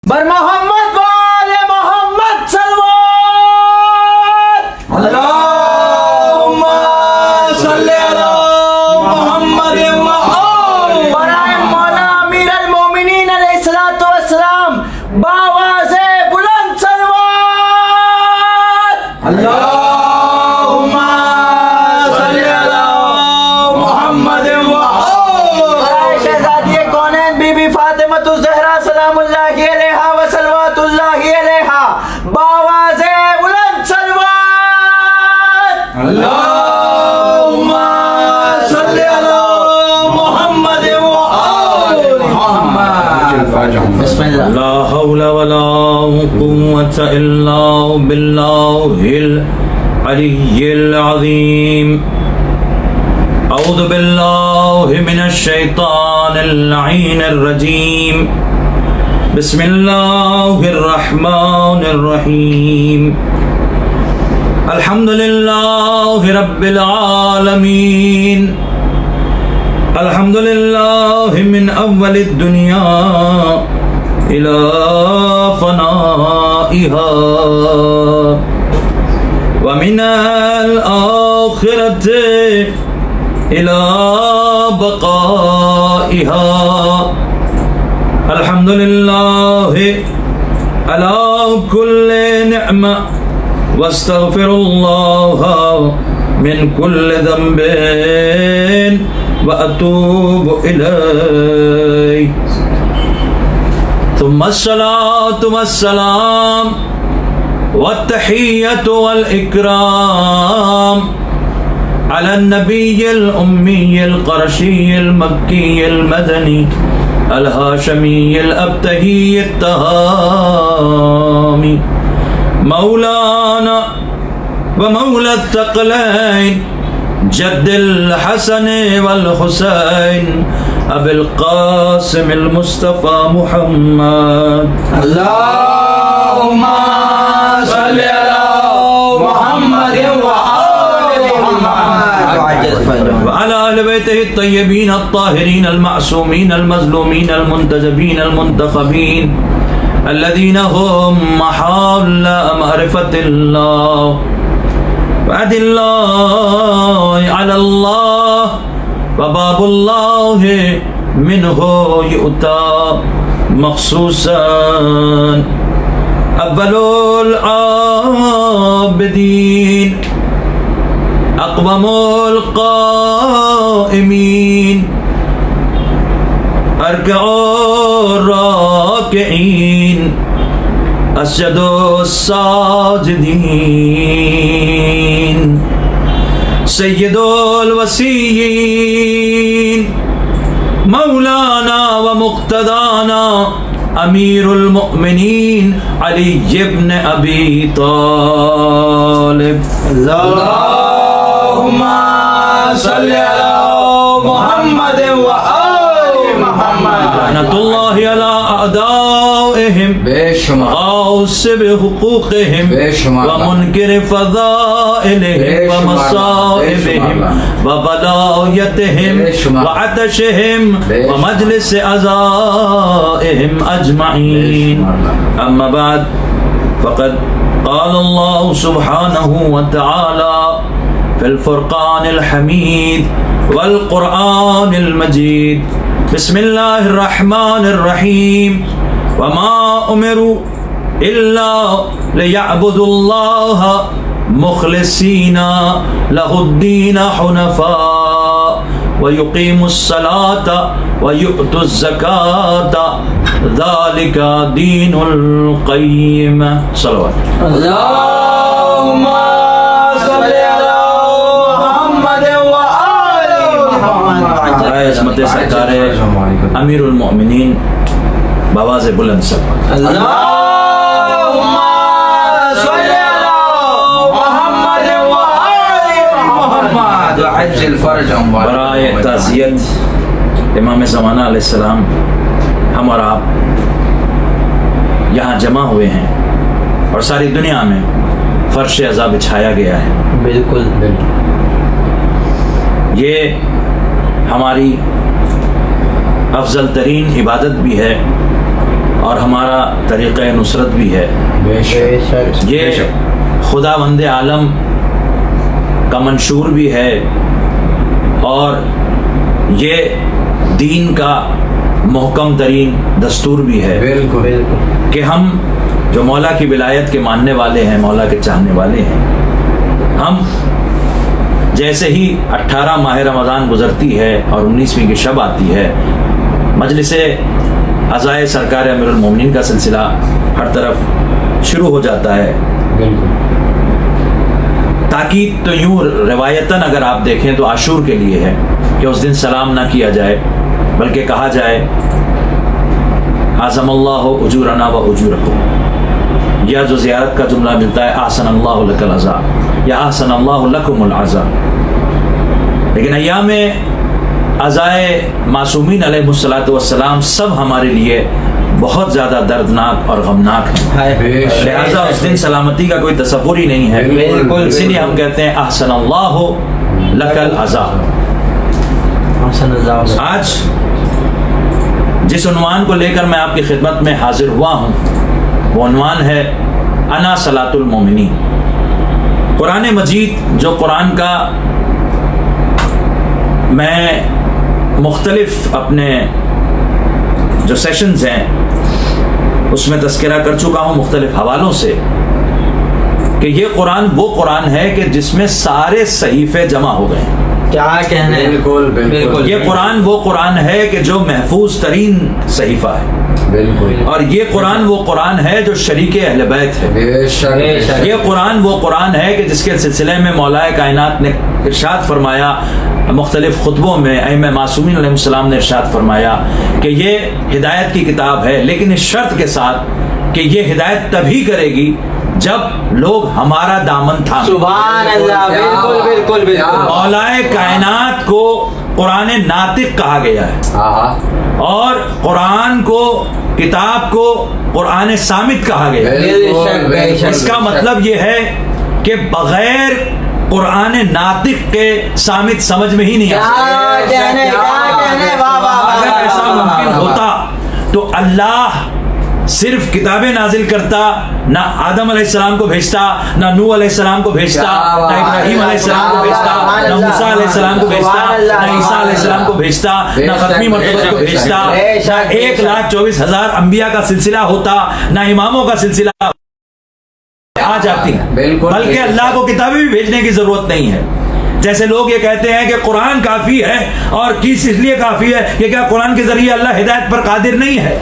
بر محمد وآل محمد صلوات اللہم صلی علی محمد وآل برائے مولا امیر المومنین علیہ السلام باواز بلند صلوات اللہم صلی علی محمد وآل برائے شہزادی کونین بی بی فاطمہ الزہرا سلام اللہ علیہا و صلوات اللہ علیہا باواز بلند صلوات اللہم صلی علی محمد وآل محمد بسم اللہ لا حول ولا قوة إلا بالله العلي العظيم أعوذ بالله من الشيطان اللعين الرجيم بسم الله الرحمن الرحيم الحمد لله رب العالمين الحمد لله من أول الدنيا إلى فنائها ومن الآخرة إلى بقائها الحمد لله على كل نعمة واستغفر الله من كل ذنب وأتوب إليه ثم الصلاة والسلام والتحية والإكرام على النبي الأمي القرشي المكي المدني الهاشمي الأبتهي التهامي مولانا ومولى الثقلين جد الحسن والحسين أبي القاسم المصطفى محمد اللہم صلی علی محمد وآل محمد وعلى آل بيته الطيبين الطاهرين المعصومين المظلومين المنتجبين المنتخبين الذين هم محال معرفة الله وعد الله على الله وباب الله منه يؤتى مخصوصا أول العابدين أقوم القائمين أركع الراكعين أسجد الساجدين سيد الوسيين مولانا ومقتدانا أمير المؤمنين علي بن أبي طالب اللہم صلی علی محمد وآل محمد لعنة الله على أعدائهم غاصب حقوقهم ومنكر فضائلهم ومصائبهم وولايتهم وعطشهم ومجلس أعدائهم أجمعين أما بعد فقد قال الله سبحانه وتعالى في الفرقان الحميد والقرآن المجيد بسم الله الرحمن الرحيم وما أمروا إلا ليعبدوا الله مخلصين له الدين حنفاء ويقيموا الصلاة ويؤتوا الزكاة ذلك دين القيم صلوات اللہم صلی علی محمد وآل محمد عظمت سرکار امیر المؤمنین باواز بلند صلوات اللہم صلی علی محمد وآل محمد برائے تعزیت امام زمانہ علیہ السلام ہم اور آپ یہاں جمع ہوئے ہیں اور ساری دنیا میں فرش عزا بچھایا گیا ہے. بالکل بالکل. یہ ہماری افضل ترین عبادت بھی ہے اور ہمارا طریقہ نصرت بھی ہے. بے شک. یہ خدا بند عالم کا منشور بھی ہے اور یہ دین کا محکم ترین دستور بھی ہے. بالکل بالکل. کہ ہم جو مولا کی ولایت کے ماننے والے ہیں، مولا کے چاہنے والے ہیں، ہم جیسے ہی 18 ماہ رمضان گزرتی ہے اور 19ویں کی شب آتی ہے، مجلس عزائے سرکار امیر المومنین کا سلسلہ ہر طرف شروع ہو جاتا ہے. بالکل. تاکید تو یوں روایتاً اگر آپ دیکھیں تو عاشور کے لیے ہے کہ اس دن سلام نہ کیا جائے، بلکہ کہا جائے اعظم اللہ اجورنا و اجورکم، یا جو زیارت کا جملہ ملتا ہے احسن اللہ لک العزا یا احسن اللہ لکم العزا. لیکن ایام عزائے معصومین علیہ الصلوۃ والسلام سب ہمارے لیے بہت زیادہ دردناک اور غمناک ہے. لہذا اس دن سلامتی کا کوئی تصور ہی نہیں ہے. اسی لیے ہم کہتے ہیں احسن اللہ لک العزا. آج جس عنوان کو لے کر میں آپ کی خدمت میں حاضر ہوا ہوں وہ عنوان ہے انا صلاۃ المومنین. قرآن مجید جو قرآن کا میں مختلف اپنے جو سیشنز ہیں اس میں تذکرہ کر چکا ہوں مختلف حوالوں سے کہ یہ قرآن وہ قرآن ہے کہ جس میں سارے صحیفے جمع ہو گئے ہیں. کیا کہنا ہے. بالکل بالکل. یہ قرآن وہ قرآن ہے کہ جو محفوظ ترین صحیفہ ہے. بالکل. اور یہ قرآن وہ قرآن ہے جو شریک اہل بیت ہے. یہ قرآن وہ قرآن ہے کہ جس کے سلسلے میں مولا کائنات نے ارشاد فرمایا، مختلف خطبوں میں ائمہ معصومین علیہ السلام نے ارشاد فرمایا کہ یہ ہدایت کی کتاب ہے، لیکن اس شرط کے ساتھ کہ یہ ہدایت تبھی کرے گی جب لوگ ہمارا دامن تھامیں. سبحان اللہ. بالکل بالکل بالکل. مولا کائنات کو قرآن ناطق کہا گیا ہے اور قرآن کو، کتاب کو قرآن صامت کہا گیا ہے. اس کا مطلب یہ ہے کہ بغیر قرآن ناطق کے صامت سمجھ میں ہی نہیں آتا. اگر ایسا ممکن ہوتا تو اللہ صرف کتابیں نازل کرتا، نہ آدم علیہ السلام کو بھیجتا، نہ نوح علیہ السلام کو بھیجتا، نہ ابراہیم علیہ السلام کو بھیجتا، نہ موسیٰ علیہ السلام کو بھیجتا، نہ عیسیٰ علیہ السلام کو بھیجتا، نہ ختمی مرتبہ کو بھیجتا، نہ 1,24,000 انبیاء کا سلسلہ ہوتا، نہ اماموں کا سلسلہ آ جاتی. بلکہ اللہ کو کتابیں بھی بھیجنے کی ضرورت نہیں ہے. جیسے لوگ یہ کہتے ہیں کہ قرآن کافی ہے، اور کس لیے کافی ہے کہ کیا قرآن کے ذریعے اللہ ہدایت پر قادر نہیں ہے؟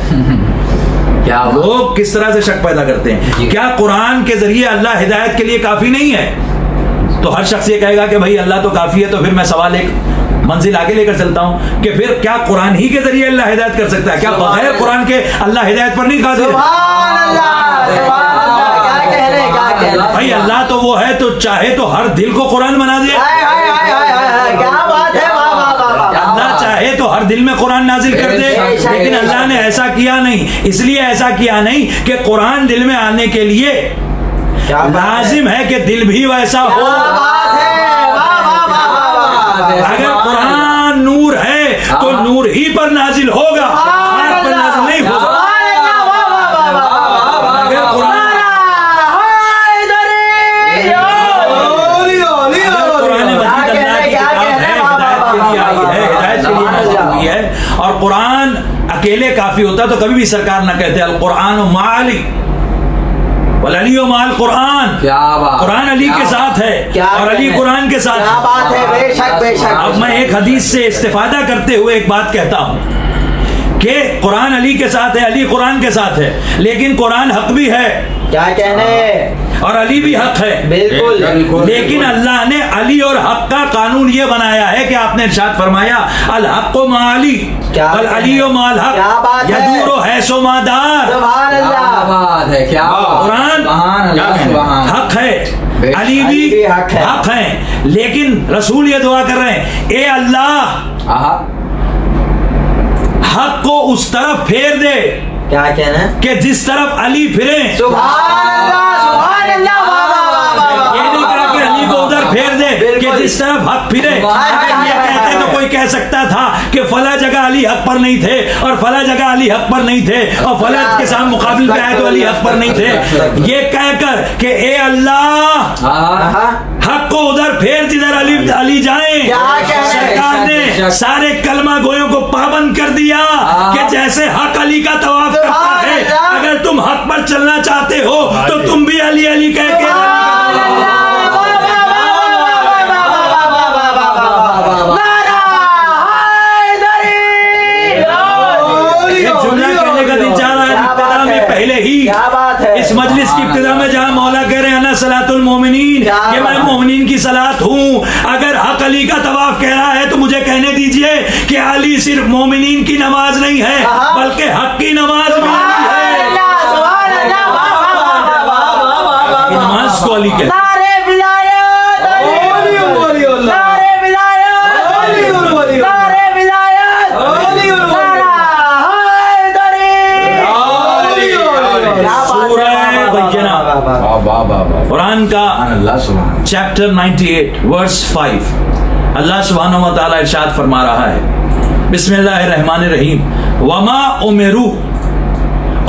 لوگ کس طرح سے شک پیدا کرتے ہیں. کیا قرآن کے ذریعے اللہ ہدایت کے لیے کافی نہیں ہے؟ تو ہر شخص یہ کہے گا کہ بھائی اللہ تو کافی ہے. تو پھر میں سوال ایک منزل آگے لے کر چلتا ہوں کہ پھر کیا قرآن ہی کے ذریعے اللہ ہدایت کر سکتا ہے؟ کیا بغیر قرآن کے اللہ ہدایت پر نہیں قادر ہے؟ بھائی اللہ تو وہ ہے تو چاہے تو ہر دل کو قرآن بنا دے. اللہ چاہے تو ہر دل میں قرآن نازل کر دے، لیکن اللہ نے ایسا کیا نہیں. اس لیے ایسا کیا نہیں کہ قرآن دل میں آنے کے لیے لازم ہے کہ دل بھی ویسا ہو. اگر قرآن نور ہے تو نور ہی پر نازل ہوگا، آگ پر نازل نہیں ہوگا. اگر قرآن اور قرآن اکیلے کافی ہوتا تو کبھی بھی سرکار نہ کہتے القرآن مع علی والعلی مع القرآن. قرآن علی کے ساتھ ہے اور علی قرآن کے ساتھ ہے. اب میں ایک حدیث سے استفادہ کرتے ہوئے ایک بات کہتا ہوں کہ قرآن علی کے ساتھ ہے، علی قرآن کے ساتھ ہے، لیکن قرآن حق بھی ہے. کیا کہنے اور علی بھی حق ہے. بالکل. لیکن اللہ نے علی اور حق کا قانون یہ بنایا ہے کہ آپ نے ارشاد فرمایا الحق مع علی والعلی مع الحق یدور حیث ما دار. سبحان اللہ. قرآن حق ہے، علی بھی حق ہے، لیکن رسول یہ دعا کر رہے ہیں اے اللہ حق کو اس طرف پھیر دے کیا کہنا ہے؟ کہ جس طرف علی پھرے. سبحان اللہ سبحان اللہ. واہ واہ واہ واہ. یہ نہیں کہا کہ علی کو ادھر پھیر دے کہ جس طرف حق پھرے. اگر یہ کہتے تو کوئی کہہ سکتا تھا کہ فلاں جگہ علی حق پر نہیں تھے اور فلاں جگہ علی حق پر نہیں تھے اور فلاں کے ساتھ مقابل پہ آئے تو علی حق پر نہیں تھے. یہ کہہ کر کہ اے اللہ حق کو ادھر پھیر جدھر علی جائیں. سرکار نے سارے کلمہ گویوں کو پابند کر دیا کہ جیسے حق علی کا طواف کرتا ہے اگر تم حق پر چلنا چاہتے ہو تو تم بھی علی علی کہہ کے پہلے ہی اس مجلس کی ابتدا میں جہاں مولا کہہ رہے ہیں انا صلاۃ المومنین کہ میں مومنین کی صلاۃ ہوں. اگر حق علی کا طواف کہہ رہا ہے تو مجھے کہنے دیجئے کہ علی صرف مومنین کی نماز نہیں ہے بلکہ حق کی نماز بھی ہے. نماز کو علی کہتے ہیں. قرآن کا چیپٹر 98 ورس 5 اللہ سبحانہ و تعالی ارشاد فرما رہا ہے بسم اللہ الرحمن الرحیم وما امروا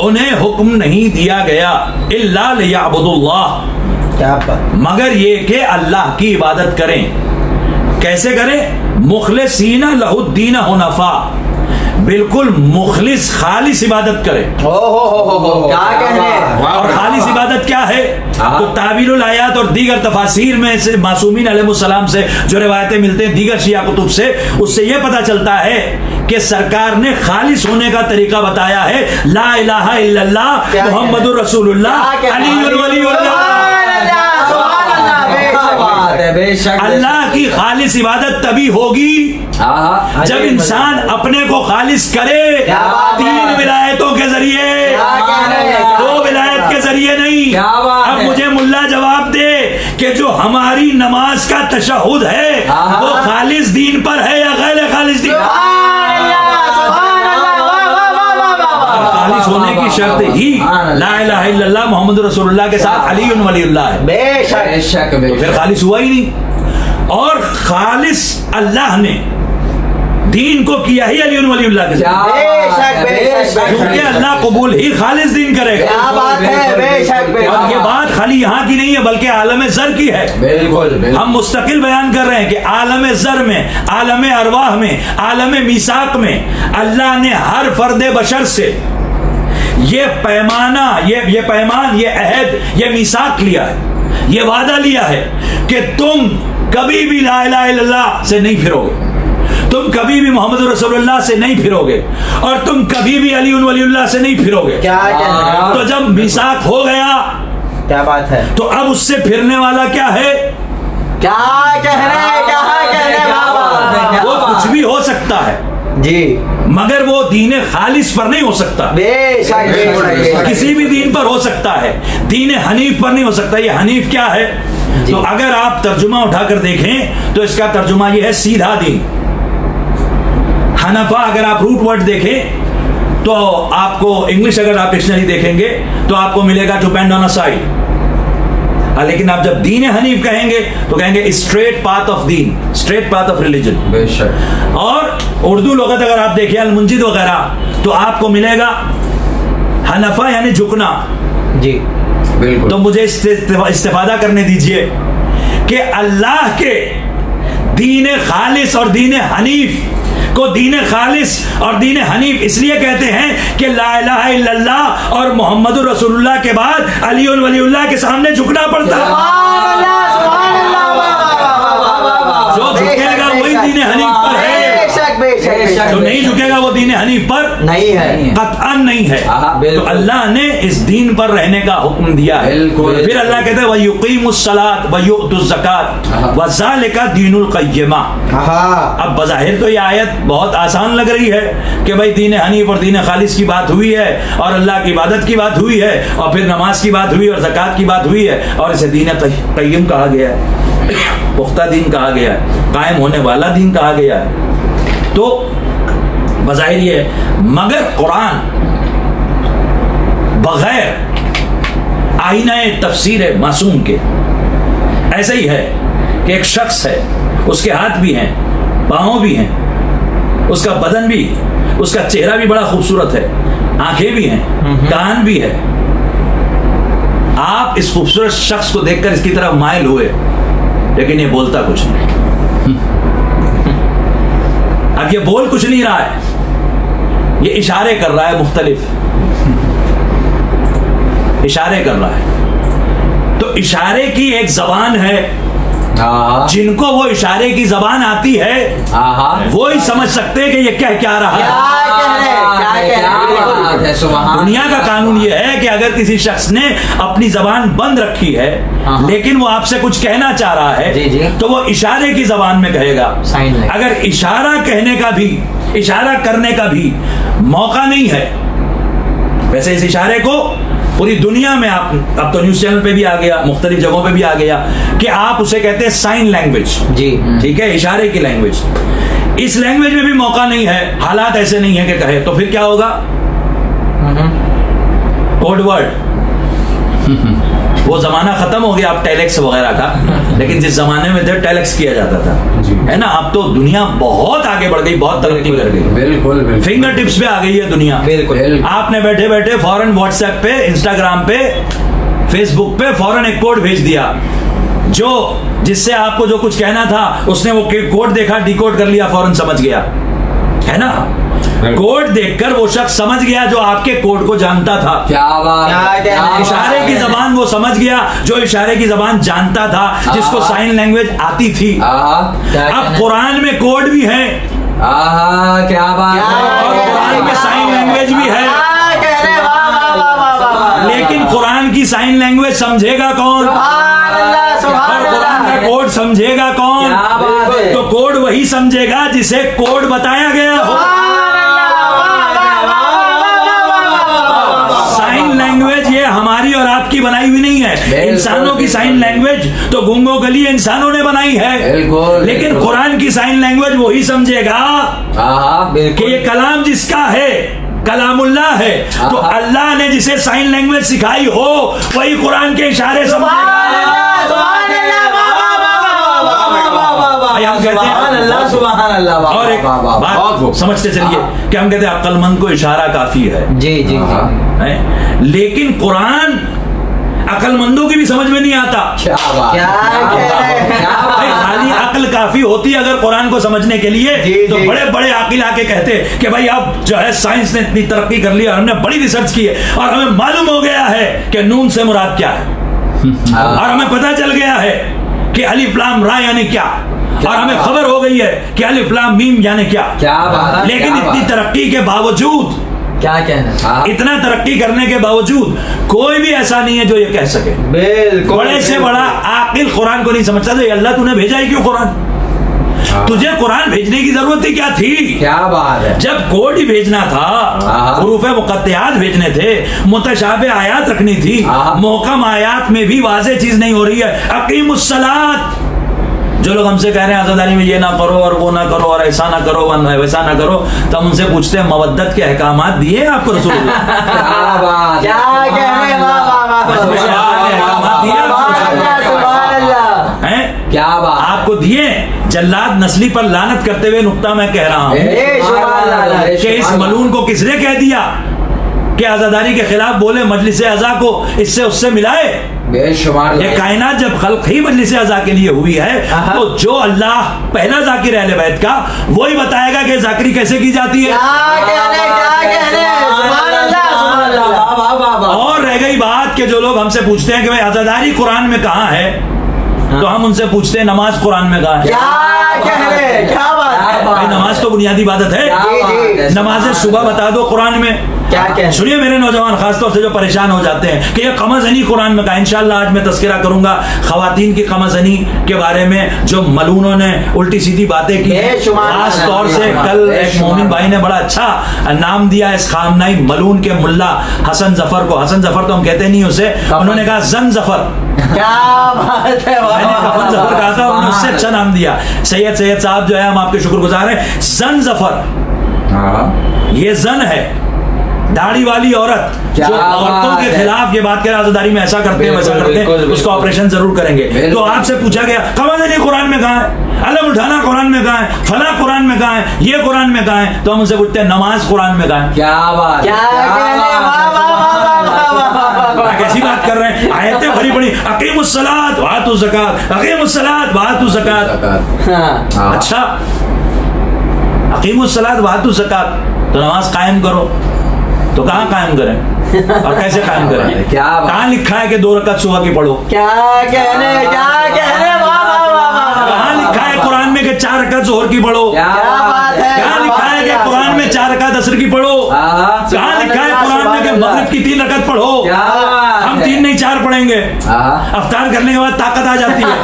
انہیں حکم نہیں دیا گیا الا لیعبدوا اللہ مگر یہ کہ اللہ کی عبادت کریں. کیسے کریں؟ مخلصین لہ الدین حنفاء بالکل مخلص خالص عبادت کرے. کیا کہنے. اور خالص عبادت کیا ہے تو تعبیر الآیات اور دیگر تفاسیر میں سے معصومین علیہ السلام سے جو روایتیں ملتے ہیں دیگر شیعہ کتب سے اس سے یہ پتہ چلتا ہے کہ سرکار نے خالص ہونے کا طریقہ بتایا ہے. لا الہ الا اللہ محمد رسول اللہ علی ولی اللہ. اللہ کی خالص عبادت تبھی ہوگی جب انسان اپنے کو خالص کرے 3 ولایتوں کے ذریعے 2 ولایت کے ذریعے نہیں. اب مجھے ملا جواب دے کہ جو ہماری نماز کا تشہد ہے وہ خالص دین پر ہے یا غیر خالص دین؟ خالص ہونے کی شرط ہی لا الہ الا اللہ محمد رسول اللہ کے ساتھ علی ولی اللہ ہے. بے شک تو پھر خالص ہوا ہی نہیں. اور خالص اللہ نے دین کو کیا ہی علی ولی اللہ کے ساتھ کیونکہ اللہ قبول ہی خالص دین کرے گا. اور یہ بات خالی یہاں کی نہیں ہے بلکہ عالم زر کی ہے. ہم مستقل بیان کر رہے ہیں کہ عالم زر میں عالم ارواح میں عالم میثاق میں اللہ نے ہر فرد بشر سے یہ پیمانہ یہ پیمان یہ عہد یہ میثاق لیا ہے یہ وعدہ لیا ہے کہ تم کبھی بھی لا الہ الا اللہ سے نہیں پھرو گے تم کبھی بھی محمد رسول اللہ سے نہیں پھرو گے اور تم کبھی بھی علی ولی اللہ سے نہیں پھرو گے. تو جب میثاق ہو گیا کیا بات ہے تو اب اس سے پھرنے والا کیا ہے کیا کہنے وہ کچھ بھی ہو سکتا ہے جی مگر وہ دین خالص پر نہیں ہو سکتا. بے شک کسی بھی دین پر ہو سکتا ہے دین حنیف پر نہیں ہو سکتا. یہ حنیف کیا ہے تو اگر آپ ترجمہ اٹھا کر دیکھیں تو اس کا ترجمہ یہ ہے سیدھا دین. حنفا اگر آپ روٹ ورڈ دیکھیں تو آپ کو انگلش اگر آپ ڈکشنری دیکھیں گے تو آپ کو ملے گا two band on a side. لیکن آپ جب دین حنیف کہیں گے تو کہیں گے اسٹریٹ پاتھ آف دین اسٹریٹ پاتھ آف ریلیجن. بے شک. اور اردو لغت اگر آپ دیکھیں المنجد وغیرہ تو آپ کو ملے گا حنفا یعنی جھکنا. جی بالکل. تو مجھے اس سے استفادہ کرنے دیجئے کہ اللہ کے دین خالص اور دین حنیف کو دین خالص اور دین حنیف اس لیے کہتے ہیں کہ لا الہ الا اللہ اور محمد رسول اللہ کے بعد علی ولی اللہ کے سامنے جھکنا پڑتا ہے. جو جھکے گا وہی دین حنیف پر ہے جو نہیں جھکے گا وہ دین حنیف پر نہیں ہے قطعاً نہیں ہے. تو اللہ نے اس دین پر رہنے کا حکم دیا ہے. پھر اللہ کہتا ہے وَيُقِيمُ الصَّلَاةَ وَيُؤْتُ الزَّكَاةَ وَذَلِكَ دِينُ الْقَيِّمَةِ. اب بظاہر تو یہ آیت بہت آسان لگ رہی ہے کہ بھائی دین حنیف اور دین خالص کی بات ہوئی ہے اور اللہ کی عبادت کی بات ہوئی ہے اور پھر نماز کی بات ہوئی اور زکوٰۃ کی بات ہوئی ہے اور اسے دین قیم کہا گیا ہے پختہ دین کہا گیا ہے قائم ہونے والا دین کہا گیا ہے. تو بظاہر یہ ہے، مگر قرآن بغیر آئینہ تفسیر معصوم کے ایسا ہی ہے کہ ایک شخص ہے، اس کے ہاتھ بھی ہیں، پاؤں بھی ہیں، اس کا بدن بھی، اس کا چہرہ بھی بڑا خوبصورت ہے، آنکھیں بھی ہیں، کان بھی ہے. آپ اس خوبصورت شخص کو دیکھ کر اس کی طرف مائل ہوئے، لیکن یہ بولتا کچھ نہیں. اب یہ بول کچھ نہیں رہا ہے، یہ اشارے کر رہا ہے، مختلف اشارے کر رہا ہے. تو اشارے کی ایک زبان ہے، جن کو وہ اشارے کی زبان آتی ہے وہی سمجھ سکتے ہیں کہ یہ کیا رہا ہے. دنیا کا قانون یہ ہے کہ اگر کسی شخص نے اپنی زبان بند رکھی ہے لیکن وہ آپ سے کچھ کہنا چاہ رہا ہے تو وہ اشارے کی زبان میں کہے گا. اگر اشارہ کہنے کا بھی، اشارہ کرنے کا بھی موقع نہیں ہے، ویسے اس اشارے کو پوری دنیا میں آپ اب تو نیوز چینل پہ بھی آ گیا، مختلف جگہوں پہ بھی آ گیا کہ آپ اسے کہتے ہیں سائن لینگویج. ٹھیک ہے، اشارے کی لینگویج. اس لینگویج میں بھی موقع نہیں ہے، حالات ایسے نہیں ہیں کہ کہے، تو پھر کیا ہوگا؟ Code word. وہ زمانہ ختم ہو گیا اب ٹیلیکس وغیرہ کا، لیکن جس زمانے میں تھے ٹیلیکس کیا جاتا تھا، ہے نا. اب تو دنیا بہت آگے بڑھ گئی، بہت ترقی کر گئی، بالکل فنگر ٹپس پہ آ گئی ہے دنیا. آپ نے بیٹھے بیٹھے فوراً واٹس ایپ پہ، انسٹاگرام پہ، فیس بک پہ فوراً ایک کوڈ بھیج دیا، جس سے آپ کو جو کچھ کہنا تھا اس نے وہ کوڈ دیکھا، ڈی کوڈ کر لیا، فوراً سمجھ گیا، ہے نا. کوڈ دیکھ کر وہ شخص سمجھ گیا جو آپ کے کوڈ کو جانتا تھا. اشارے کی زبان وہ سمجھ گیا جو اشارے کی زبان جانتا تھا، جس کو سائن لینگویج آتی تھی. اب قرآن میں کوڈ بھی ہے، کیا بات ہے، اور قرآن میں سائن لینگویج بھی ہے، لیکن قرآن کی سائن لینگویج سمجھے گا کون؟ اور قرآن کا کوڈ سمجھے گا کون؟ تو کوڈ وہی سمجھے گا جسے کوڈ بتایا گیا ہو. سائن لینگویج یہ ہماری اور آپ کی بنائی ہوئی نہیں ہے. انسانوں کی سائن لینگویج تو گونگوں کے لیے انسانوں نے بنائی ہے، لیکن قرآن کی سائن لینگویج وہی سمجھے گا کہ یہ کلام جس کا ہے کلام اللہ ہے. تو اللہ نے جسے سائن لینگویج سکھائی ہو وہی قرآن کے اشارے سمجھے گا. اور ایک بات سمجھتے چلیے کہ ہم کہتے ہیں عقل مند کو اشارہ کافی ہے، لیکن قرآن عقل مندوں کی بھی سمجھ میں نہیں آتا. خالی عقل کافی ہوتی اگر قرآن کو سمجھنے کے لیے تو بڑے بڑے عاقل آ کے کہتے کہ بھائی اب جو ہے سائنس نے اتنی ترقی کر لی، ہم نے بڑی ریسرچ کی ہے اور ہمیں معلوم ہو گیا ہے کہ نون سے مراد کیا ہے، اور ہمیں پتہ چل گیا ہے کہ الف لام را یعنی کیا، اور ہمیں خبر ہو گئی ہے کہ الف لام میم یعنی کیا. لیکن اتنی ترقی کے باوجود، کیا کہنا، اتنا ترقی کرنے کے باوجود کوئی بھی ایسا نہیں ہے جو یہ کہہ سکے. بڑے سے بڑا عاقل قرآن کو نہیں سمجھتا. تو اللہ تو نے بھیجا ہی کیوں قرآن؟ تجھے قرآن بھیجنے کی ضرورت ہی کیا تھی؟ کیا بات ہے، جب کوڈ ہی بھیجنا تھا، حروف مقطعات بھیجنے تھے، متشابہ آیات رکھنی تھی، محکم آیات میں بھی واضح چیز نہیں ہو رہی ہے. اقیم الصلاۃ. جو لوگ ہم سے کہہ رہے ہیں عزاداری میں یہ نہ کرو اور وہ نہ کرو اور ایسا نہ کرو ویسا نہ کرو، تو ہم ان سے پوچھتے ہیں مودت کے احکامات دیے آپ کو رسول اللہ؟ کیا بات آپ کو دیے؟ جلاد نسلی پر لعنت کرتے ہوئے نقطہ میں کہہ رہا ہوں کہ اس ملعون کو کس نے کہہ دیا کہ عزاداری کے خلاف بولے، مجلس اعضاء کو اس سے ملائے؟ بے شمار. یہ کائنات جب خلق ہی مجلس اعضاء کے لیے ہوئی ہے تو جو اللہ پہلا ذاکر اہل بیت کا وہی بتائے گا کہ ذاکری کیسے کی جاتی ہے. اور رہ گئی بات کہ جو لوگ ہم سے پوچھتے ہیں کہ بھائی عزاداری قرآن میں کہاں ہے، تو ہم ان سے پوچھتے ہیں نماز قرآن میں کہاں ہے؟ بھائی نماز تو بنیادی عبادت ہے. نماز صبح بتا دو قرآن میں. سنیے میرے نوجوان خاص طور سے جو پریشان ہو جاتے ہیں کہ یہ قمزنی قرآن میں کہا. انشاءاللہ آج میں تذکرہ کروں گا خواتین کی قمزنی کے بارے میں، جو ملعونوں نے الٹی سیدھی باتیں کی. خاص طور سے کل ایک مومن بھائی نے بڑا اچھا نام دیا اس خامنائی ملعون کے ملا حسن ظفر کو. حسن ظفر تو ہم کہتے نہیں اسے، انہوں نے کہا زن ظفر. کیا بات ہے، میں نے کفن ظفر کہا تھا، انہوں نے اس سے اچھا نام دیا. سید صاحب جو ہے ہم آپ کے شکر گزار ہیں. زن ظفر یہ زن ہے، داڑھی والی عورت کیا جو عورتوں بات کے ہے۔ خلاف یہ بات کرے آزاداری میں ایسا کرتے ہیں ویسا بالکل، کرتے ہیں، بالکل، اس کا بالکل۔ آپریشن ضرور کریں گے۔ بالکل۔ تو آپ سے پوچھا گیا قوانین قرآن میں کہاں ہے، علم اٹھانا قرآن میں کہاں ہے، فلاں قرآن میں کہاں ہے، یہ قرآن میں کہاں ہے؟ تو ہم ان سے پوچھتے ہیں نماز قرآن میں کہاں ہے؟ کیا بات کیا کہنے، واہ واہ واہ واہ واہ واہ۔ کیسی بات کر رہے ہیں؟ آیتیں بھری بڑی، اقیم الصلاۃ وآتوا الزکات، اقیم الصلاۃ وآتوا الزکات۔ ہاں اچھا، اقیم الصلاۃ وآتوا الزکات، تو نماز قائم کرو، تو کہاں قائم کریں اور کیسے قائم کریں؟ کیا بات؟ کہاں لکھا ہے کہ 2 رکعت صبح کی پڑھو؟ کیا کہنے، کیا کہنے، واہ واہ واہ واہ۔ کہاں لکھا ہے قرآن میں کہ 4 رکعت ظہر کی پڑھو؟ کیا کیا بات ہے، کہاں لکھا ہے کہ قرآن میں 4 رکعت عصر کی پڑھو؟ کہاں لکھا ہے قرآن میں کہ مغرب کی 3 رکعت پڑھو؟ ہم 3 نہیں 4 پڑھیں گے، افطار کرنے کے بعد طاقت آ جاتی ہے،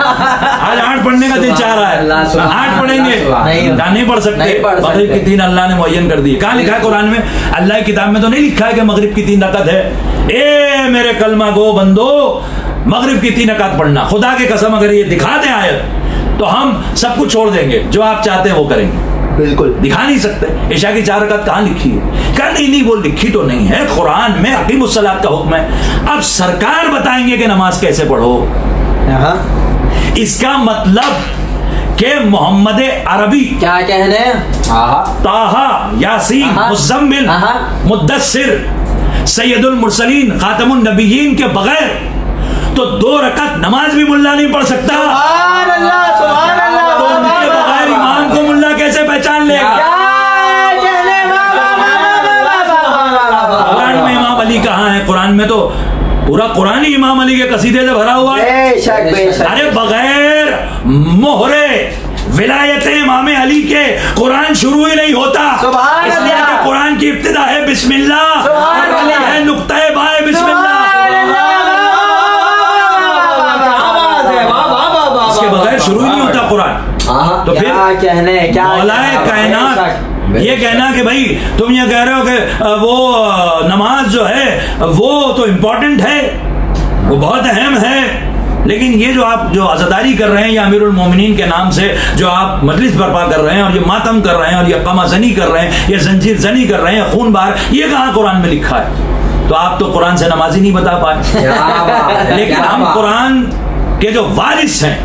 آج 8 پڑھنے کا دن چاہ رہا ہے، 8 پڑھیں گے، نہیں پڑھ سکتے، مغرب کی 3 اللہ نے معین کر دی۔ کہاں لکھا ہے قرآن میں؟ اللہ کی کتاب میں تو نہیں لکھا ہے کہ مغرب کی 3 رکعت ہے۔ اے میرے کلمہ گو بندو، مغرب کی 3 رکعت پڑھنا، خدا کی قسم اگر یہ دکھا دیں آیت تو ہم سب کچھ چھوڑ دیں گے، جو آپ چاہتے ہیں وہ کریں گے۔ بالکل دکھا نہیں سکتے عشاء کی 4 رکعت کہاں لکھی ہے؟ کہا نہیں وہ لکھی تو نہیں ہے، قرآن میں اقیم الصلاۃ کا حکم ہے۔ اب سرکار بتائیں گے کہ نماز کیسے پڑھو۔ اس کا مطلب کہ محمد عربی، کیا کہنے، طٰہٰ، یاسین، مزمل، مدثر، سید المرسلین، خاتم النبیین کے بغیر تو 2 رکعت نماز بھی ملا نہیں پڑھ سکتا۔ سبحان اللہ، سبحان اللہ، تو ان کے بغیر امام کو ملا کیسے پہچان لے گا؟ قرآن میں امام علی کہاں ہے؟ قرآن میں تو پورا قرآن ہی امام علی کے قصیدے سے بھرا ہوا ہے۔ بے شک بے شک۔ ارے بغیر مہرے ولایت امام علی کے قرآن شروع ہی نہیں ہوتا، سبحان اس لیے اللہ۔ کہ قرآن کی ابتدا ہے بسم اللہ، سبحان اللہ۔ ہے نقطۂ بائے بسم اللہ، اس کے بغیر شروع ہی نہیں ہوتا قرآن۔ تو پھر کیا کہنے، کیا مولائے کائنات یہ کہنا کہ بھائی تم یہ کہہ رہے ہو کہ وہ نماز جو ہے وہ تو امپورٹنٹ ہے، وہ بہت اہم ہے، لیکن یہ جو آپ جو عزاداری کر رہے ہیں یا امیر المومنین کے نام سے جو آپ مجلس برپا کر رہے ہیں اور یہ ماتم کر رہے ہیں اور یہ قمع زنی کر رہے ہیں، یہ زنجیر زنی کر رہے ہیں، خون بہار، یہ کہاں قرآن میں لکھا ہے؟ تو آپ تو قرآن سے نماز ہی نہیں بتا پائے، لیکن ہم قرآن کے جو وارث ہیں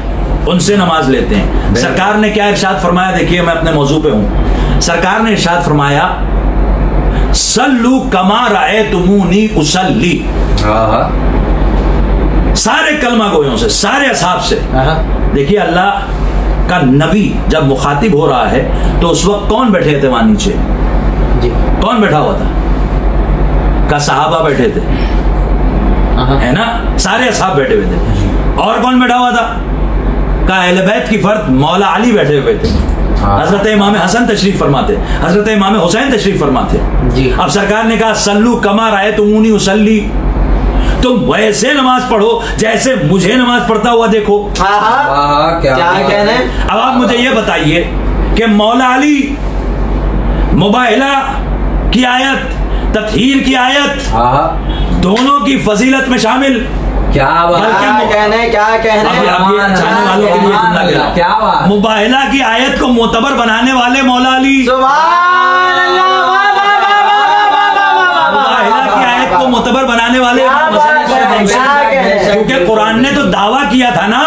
ان سے نماز لیتے ہیں۔ سرکار نے کیا ارشاد فرمایا؟ دیکھیے میں اپنے موضوع پہ ہوں۔ سرکار نے ارشاد فرمایا صلو کما رأیتمونی اصلی، سارے کلمہ گویوں سے، سارے اصحاب سے۔ دیکھیے اللہ کا نبی جب مخاطب ہو رہا ہے تو اس وقت کون بیٹھے تھے وہاں نیچے؟ کون بیٹھا ہوا تھا؟ کا صحابہ بیٹھے تھے، ہے نا، سارے اصحاب بیٹھے ہوئے تھے۔ اور کون بیٹھا ہوا تھا؟ کا اہل بیت کی فرد مولا علی بیٹھے ہوئے تھے، حضرت امام حسن تشریف فرماتے، حضرت امام حسین تشریف فرماتے۔ اب سرکار نے کہا سلو کما رأیتمونی اصلی، تم ویسے نماز پڑھو جیسے مجھے نماز پڑھتا ہوا دیکھو۔ کیا کہنے۔ اب آپ مجھے یہ بتائیے کہ مولا علی مباہلہ کی آیت، تطہیر کی آیت، دونوں کی فضیلت میں شامل، کیا کہنے، کیا کہنے، جاننے والوں کے لیے جملہ کہہ رہا ہوں۔ مباہلہ کی آیت کو معتبر بنانے والے مولا علی، سبحان اللہ، مباہلہ کی آیت کو معتبر بنانے والے کیونکہ قرآن نے تو دعویٰ کیا تھا نا،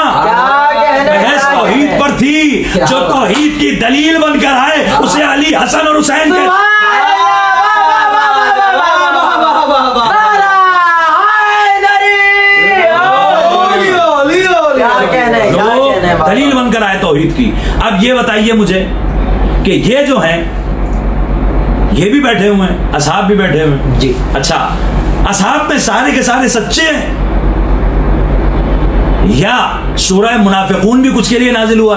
بحث توحید پر تھی، جو توحید کی دلیل بن کر آئے اسے علی، حسن اور حسین کے دلیل بن کر آئے توحید کی۔ اب یہ بتائیے مجھے کہ یہ جو ہیں یہ بھی بیٹھے ہوئے ہیں، اصحاب بھی بیٹھے ہوئے ہیں جی۔ اچھا اصحاب میں سارے کے سارے سچے ہیں یا سورہ منافقون بھی کچھ کے لیے نازل ہوا؟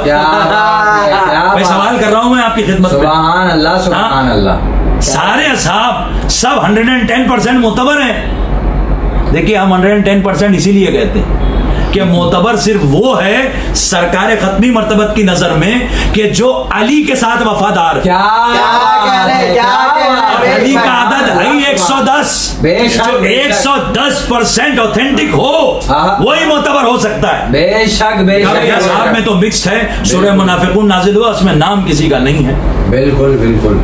میں سوال کر رہا ہوں میں آپ کی خدمت میں۔ سبحان اللہ، سبحان اللہ۔ سارے اصحاب سب 110% معتبر ہیں۔ دیکھیے ہم 110% اسی لیے کہتے ہیں کہ معتبر صرف وہ ہے سرکار ختمی مرتبت کی نظر میں کہ جو علی کے ساتھ وفادار ہے۔ علی کا عدد ہے 110، جو 110% اوتھینٹک ہو وہی معتبر ہو سکتا ہے۔ بے شک بے شک۔ صاحب میں تو مکسڈ ہے، سورہ منافقون نازل ہوا، اس میں نام کسی کا نہیں ہے۔ بالکل بالکل۔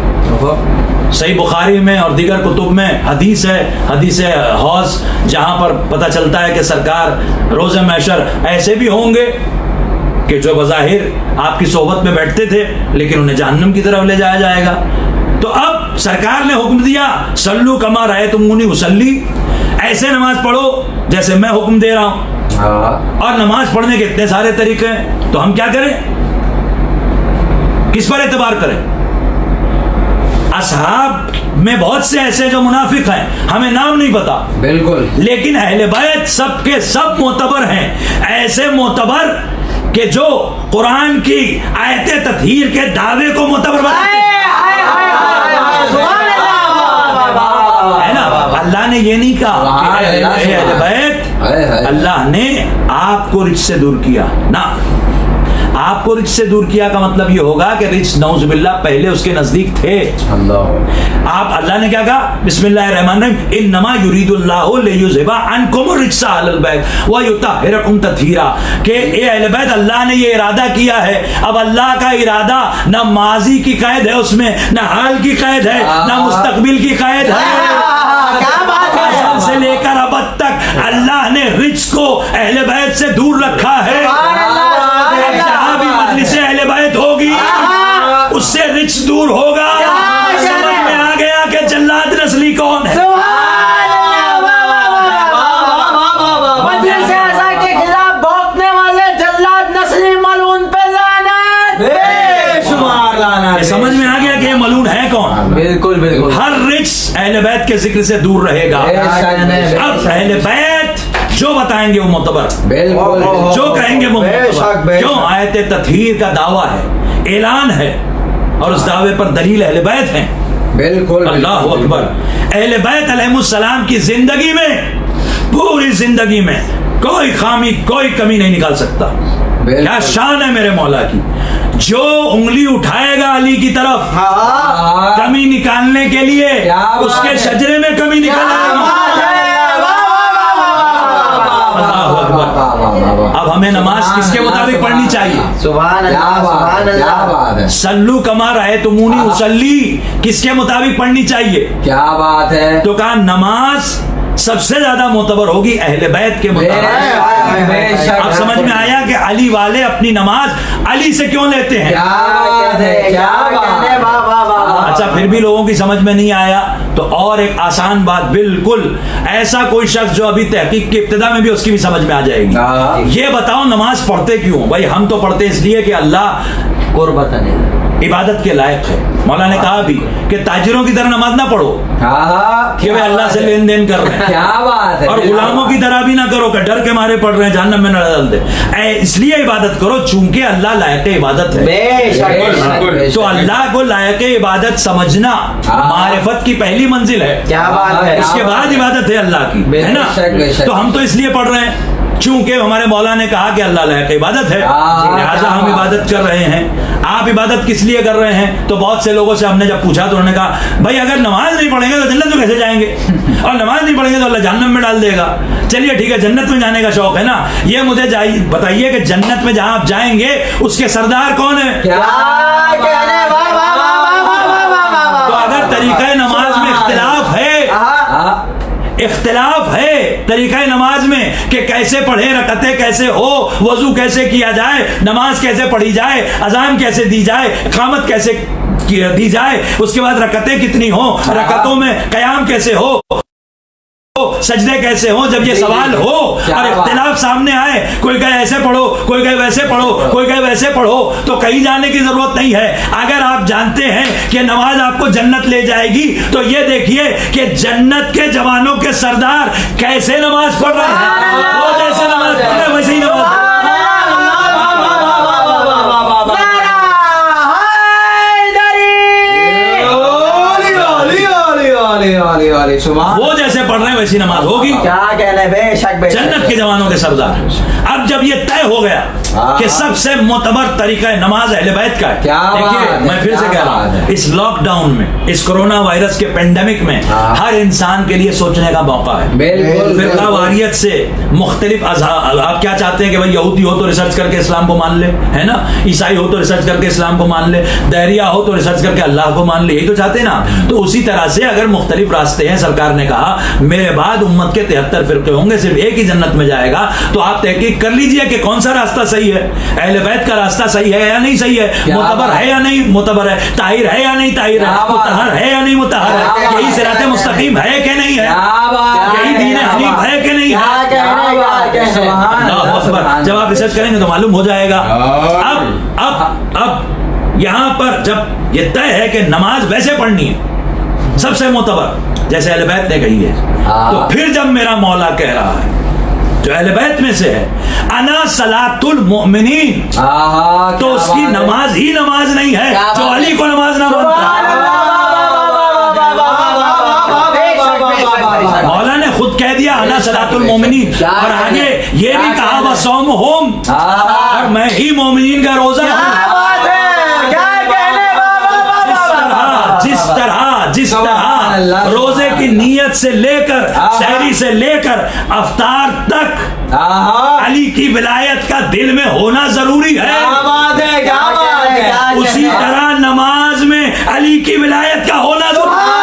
صحیح بخاری میں اور دیگر کتب میں حدیث ہے، حدیث حوض، جہاں پر پتہ چلتا ہے کہ سرکار روز محشر ایسے بھی ہوں گے کہ جو بظاہر آپ کی صحبت میں بیٹھتے تھے لیکن انہیں جہنم کی طرف لے جایا جائے گا۔ تو اب سرکار نے حکم دیا صلو کما رأیتمونی اصلی، ایسے نماز پڑھو جیسے میں حکم دے رہا ہوں۔ اور نماز پڑھنے کے اتنے سارے طریقے ہیں، تو ہم کیا کریں؟ کس پر اعتبار کریں؟ اصحاب میں بہت سے ایسے جو منافق ہیں، ہمیں نام نہیں پتا، بالکل، لیکن اہل بیت سب کے سب معتبر ہیں، ایسے معتبر کہ جو قرآن کی آیت تطہیر کے دعوے کو معتبر بناتے ہیں۔ ہے نا؟ اللہ نے یہ نہیں کہا کہ اے اہل بیت، اللہ نے آپ کو رجس سے دور کیا، نہ، آپ کو رجس سے دور کیا کا مطلب یہ ہوگا کہ رجس نعوذ باللہ پہلے اس کے نزدیک تھے۔ اللہ نے کیا کہا؟ بسم اللہ الرحمن الرحیم، انما یرید اللہ لیذھب عنکم الرجس اہل البیت ویطہرکم تطہیرا، کہ اے اہل بیت اللہ نے یہ ارادہ کیا ہے۔ اب اللہ کا ارادہ نہ ماضی کی قید ہے اس میں، نہ حال کی قید ہے، نہ مستقبل کی قید ہے، سے لے کر ابد تک اللہ نے رجس کو اہل بیت سے دور رکھا ہے۔ جہاں بھی مجلس اہل بیت ہوگی اس سے رجس دور ہوگا۔ سمجھ میں آ گیا کہ جلاد نسلی کون ہے؟ مجلس ایسا کے خلاف بھونکنے والے جلاد نسلی ملعون پہ لعنت، بے شمار لعنت۔ سمجھ میں آ گیا کہ یہ ملعون ہے کون؟ بالکل بالکل، ہر رجس اہل بیت کے ذکر سے دور رہے گا۔ اب اہل بیت جو بتائیں گے وہ معتبر، بالکل، جو کہیں گے وہ معتبر۔ کیوں؟ آیت تطہیر کا دعویٰ ہے، اعلان ہے، اور اس دعوے پر دلیل اہل بیت ہیں۔ بالکل، اللہ اکبر۔ اہل بیت علیہ السلام کی زندگی میں، پوری زندگی میں کوئی خامی، کوئی کمی نہیں نکال سکتا۔ کیا شان ہے میرے مولا کی! جو انگلی اٹھائے گا علی کی طرف کمی نکالنے کے لیے، اس کے شجرے میں کمی نکل آئے گی۔ اب ہمیں نماز کس کے مطابق پڑھنی چاہیے؟ سبحان اللہ، سبحان اللہ۔ صلو کما رأیتمونی اصلی کس کے مطابق پڑھنی چاہیے؟ کیا بات ہے! تو کہا نماز سب سے زیادہ معتبر ہوگی اہل بیت کے مطابق۔ اب سمجھ میں آیا کہ علی والے اپنی نماز علی سے کیوں لیتے ہیں؟ اچھا، پھر بھی لوگوں کی سمجھ میں نہیں آیا تو اور ایک آسان بات، بالکل ایسا کوئی شخص جو ابھی تحقیق کی ابتدا میں بھی اس کی بھی سمجھ میں آ جائے گی۔ یہ بتاؤ نماز پڑھتے کیوں؟ بھائی ہم تو پڑھتے اس لیے کہ اللہ قربت عبادت کے لائق ہے۔ مولا نے کہا بھی کہ تاجروں کی طرح نماز نہ پڑھو کہ وہ اللہ سے لین دین کر رہے ہیں، کیا بات ہے! اور غلاموں کی طرح بھی نہ کرو کہ ڈر کے مارے پڑھ رہے ہیں جہنم میں نہ ڈال دے۔ اس لیے عبادت کرو چونکہ اللہ لائق عبادت ہے۔ بے شک، تو اللہ کو لائق عبادت سمجھنا معرفت کی پہلی منزل ہے۔ کیا بات ہے! اس کے بعد عبادت ہے اللہ کی، ہے نا؟ تو ہم تو اس لیے پڑھ رہے ہیں چونکہ ہمارے مولا نے کہا کہ اللہ لائق عبادت ہے، لہٰذا ہم عبادت کر رہے ہیں۔ آپ عبادت کس لیے کر رہے ہیں؟ تو بہت سے لوگوں سے ہم نے جب پوچھا تو انہوں نے کہا بھائی اگر نماز نہیں پڑھیں گے تو جنت میں کیسے جائیں گے، اور نماز نہیں پڑھیں گے تو اللہ جہنم میں ڈال دے گا۔ چلیے ٹھیک ہے، جنت میں جانے کا شوق ہے نا، یہ مجھے بتائیے کہ جنت میں جہاں آپ جائیں گے اس کے سردار کون ہے؟ تو اگر طریقہ نماز میں اختلاف ہے طریقہ نماز میں کہ کیسے پڑھے، رکعتیں کیسے ہو، وضو کیسے کیا جائے، نماز کیسے پڑھی جائے، اذان کیسے دی جائے، اقامت کیسے دی جائے، اس کے بعد رکعتیں کتنی ہوں، رکعتوں میں قیام کیسے ہو، سجدے کیسے ہوں، جب یہ سوال ہو اور اختلاف سامنے آئے، کوئی کہے ایسے پڑھو، کوئی کہے ویسے پڑھو، کوئی کہے ویسے پڑھو، تو کہیں جانے کی ضرورت نہیں ہے۔ اگر آپ جانتے ہیں کہ نماز آپ کو جنت لے جائے گی تو یہ دیکھیے کہ جنت کے جوانوں کے سردار کیسے نماز پڑھ رہے ہیں، وہ جیسے نماز پڑھ رہے ہیں ویسے ہی نماز پڑھ وہ جیسے پڑھ رہے ہیں ویسی نماز ہوگی۔ کیا کہنے، بے شک، جنت کے جوانوں کے سردار۔ اب جب یہ طے ہو گیا کہ سب سے معتبر طریقہ نماز اہل بیت کا ہے. کیا بات دیکھیے ہے، میں پھر سے کیا کہہ رہا بات ہوں, ہے. اس لاک ڈاؤن میں, اس کورونا وائرس کے پینڈیمک میں ہر انسان کے لیے سوچنے کا موقع ہے. بالکل فرقہ واریت سے مختلف آپ کیا چاہتے ہیں کہ بھائی یہودی ہو تو ریسرچ کر کے اسلام کو مان لے, ہے نا, عیسائی ہو تو ریسرچ کر کے اسلام کو مان لے, دہریہ ہو تو ریسرچ کر کے اللہ کو مان لے, یہی تو چاہتے ہیں نا. تو اسی طرح سے اگر مختلف راستے ہیں, سرکار نے کہا میرے بعد امت کے 73 فرقے ہوں گے, صرف ایک ہی جنت میں جائے گا, تو آپ تحقیق کر لیجئے کہ کون سا راستہ صحیح ہے, اہل بیت کا راستہ صحیح ہے یا نہیں صحیح ہے, معتبر ہے یا نہیں معتبر ہے, طاہر ہے یا نہیں طاہر ہے, مطہر ہے یا نہیں مطہر ہے, یہی صراط مستقیم ہے کہ نہیں ہے, یہی دین حنیف ہے کہ نہیں ہے. اللہ اکبر. جب آپ ریسرچ کریں گے تو معلوم ہو جائے گا. اب یہاں پر جب یہ طے ہے کہ نماز ویسے پڑھنی ہے سب سے معتبر جیسے اہل بیت نے کہی ہے, تو پھر جب میرا مولا کہہ رہا ہے جو اہل بیت میں سے ہے انا صلاۃ المؤمنین, تو اس کی نماز ہی نماز نہیں ہے جو علی کو نماز نہ مانتا ہے. مولا نے خود کہہ دیا انا صلاۃ المؤمنین, اور آگے یہ بھی کہا وصومہم, اور میں ہی مومنین کا روزہ ہوں. جس طرح روزے کی نیت سے لے کر سحری سے لے کر افطار تک علی کی ولایت کا دل میں ہونا ضروری ہے, اسی طرح نماز میں علی کی ولایت کا ہونا ضروری ہے.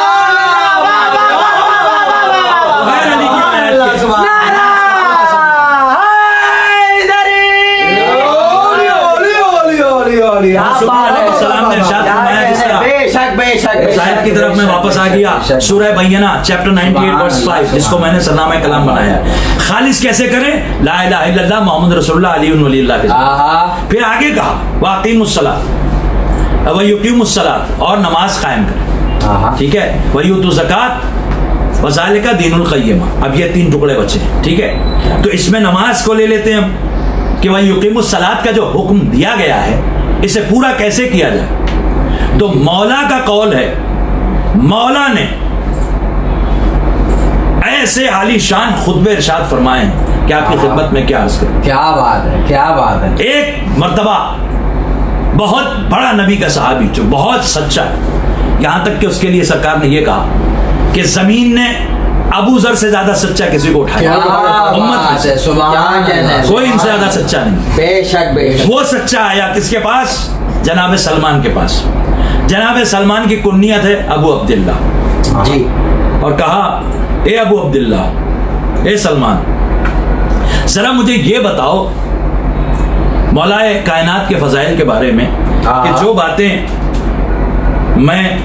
غیر علی کی ولایت کے السلام نے ارشاد فرمایا جس طرح شاید کی طرف میں واپس آ گیا. سورہ بینہ چیپٹر 98 ورس 5 جس کو میں نے سلام کلام بنایا. خالص کیسے کریں؟ لا الہ الا اللہ محمد رسول اللہ علی ولی اللہ کے ساتھ. پھر آگے کہا واقیم الصلاۃ ویقیم الصلاۃ, اور نماز قائم کریں, ٹھیک ہے, ویؤتوا الزکاۃ وذالک دین القیمہ. اب یہ 3 ٹکڑے بچے, ٹھیک ہے. تو اس میں نماز کو لے لیتے ہیں ہم کہ ویقیم الصلاۃ کا جو حکم دیا گیا ہے اسے پورا کیسے کیا جائے. تو مولا کا قول ہے, مولا نے ایسے عالی شان خطبے ارشاد فرمائے ہیں کہ آپ کی خدمت میں کیا عرض کریں. کیا بات ہے, کیا بات ہے. ایک مرتبہ بہت بڑا نبی کا صحابی جو بہت سچا ہے, یہاں تک کہ اس کے لیے سرکار نے یہ کہا کہ زمین نے ابو ذر سے زیادہ سچا کسی کو اٹھایا امت میں, کوئی ان سے زیادہ سچا نہیں. بے شک وہ سچا آیا کس کے پاس؟ جناب سلمان کے پاس. جناب سلمان کی کنیت ہے ابو عبداللہ جی, اور کہا اے ابو عبداللہ, اے سلمان, ذرا مجھے یہ بتاؤ مولا کائنات کے فضائل کے بارے میں کہ جو باتیں میں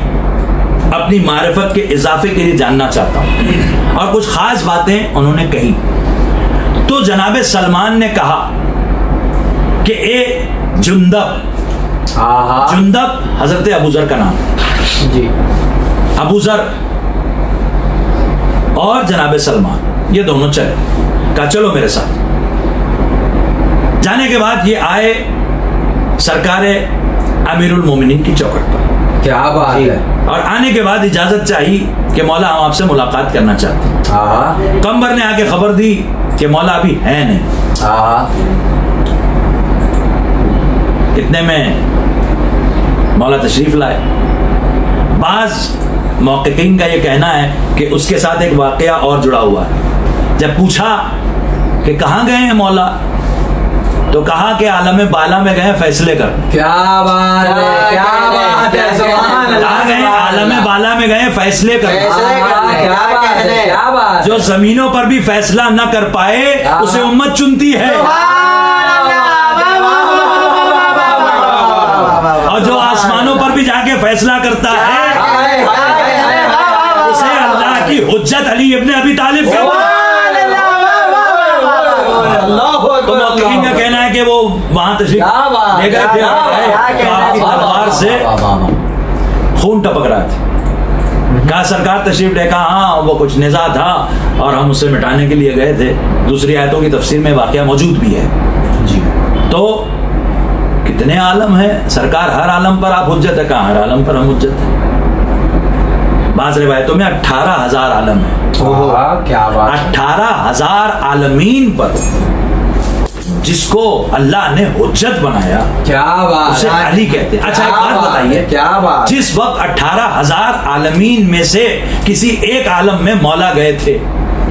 اپنی معرفت کے اضافے کے لیے جاننا چاہتا ہوں, اور کچھ خاص باتیں انہوں نے کہی. تو جناب سلمان نے کہا کہ اے جندب, جندب حضرت ابو ذر کا نام جی, ابو ذر اور جناب سلمان یہ دونوں چلے, کہا چلو میرے ساتھ. جانے کے بعد یہ آئے سرکار امیر المومنین کی چوکھٹ پر. کیا بات ہے. اور آنے کے بعد اجازت چاہی کہ مولا ہم آپ سے ملاقات کرنا چاہتے ہیں. قمبر نے آ کے خبر دی کہ مولا ابھی ہے نہیں. اتنے میں مولا تشریف لائے. بعض محققین کا یہ کہنا ہے کہ اس کے ساتھ ایک واقعہ اور جڑا ہوا ہے. جب پوچھا کہ کہاں گئے ہیں مولا, تو کہا کہ عالم بالا میں گئے فیصلے کر. کیا بات ہے, کیا بات ہے, سبحان اللہ. گئے عالم بالا میں گئے فیصلے کر. کیا بات. جو زمینوں پر بھی فیصلہ نہ کر پائے اسے امت چنتی ہے, اور جو آسمانوں پر بھی جا کے فیصلہ کرتا ہے اسے اللہ کی حجت علی ابن ابی طالب کا. تو محققین کا کہنا ہے کہ وہ وہاں تشریف لے گئے تھے, آپ کی تلوار سے خون ٹپک رہا تھا. کہا سرکار تشریف لے, کہا ہاں وہ کچھ نزاع تھا اور ہم اسے مٹانے کے لیے گئے تھے. دوسری آیتوں کی تفسیر میں واقعہ موجود بھی ہے. تو کتنے عالم ہیں سرکار, ہر عالم پر آپ حجت ہے, کہاں ہر عالم پر ہم حجت ہے. بعض روایتوں میں 18,000 عالم ہیں. کیا بات. 18,000 عالمین پر جس کو اللہ نے حجت بنایا کیا بات اسے ہے، علی کہتے ہیں. اچھا ایک کیا بات بات ہے، بتائیے، کیا بات، جس وقت 18,000 عالمین میں سے کسی ایک عالم میں مولا گئے تھے،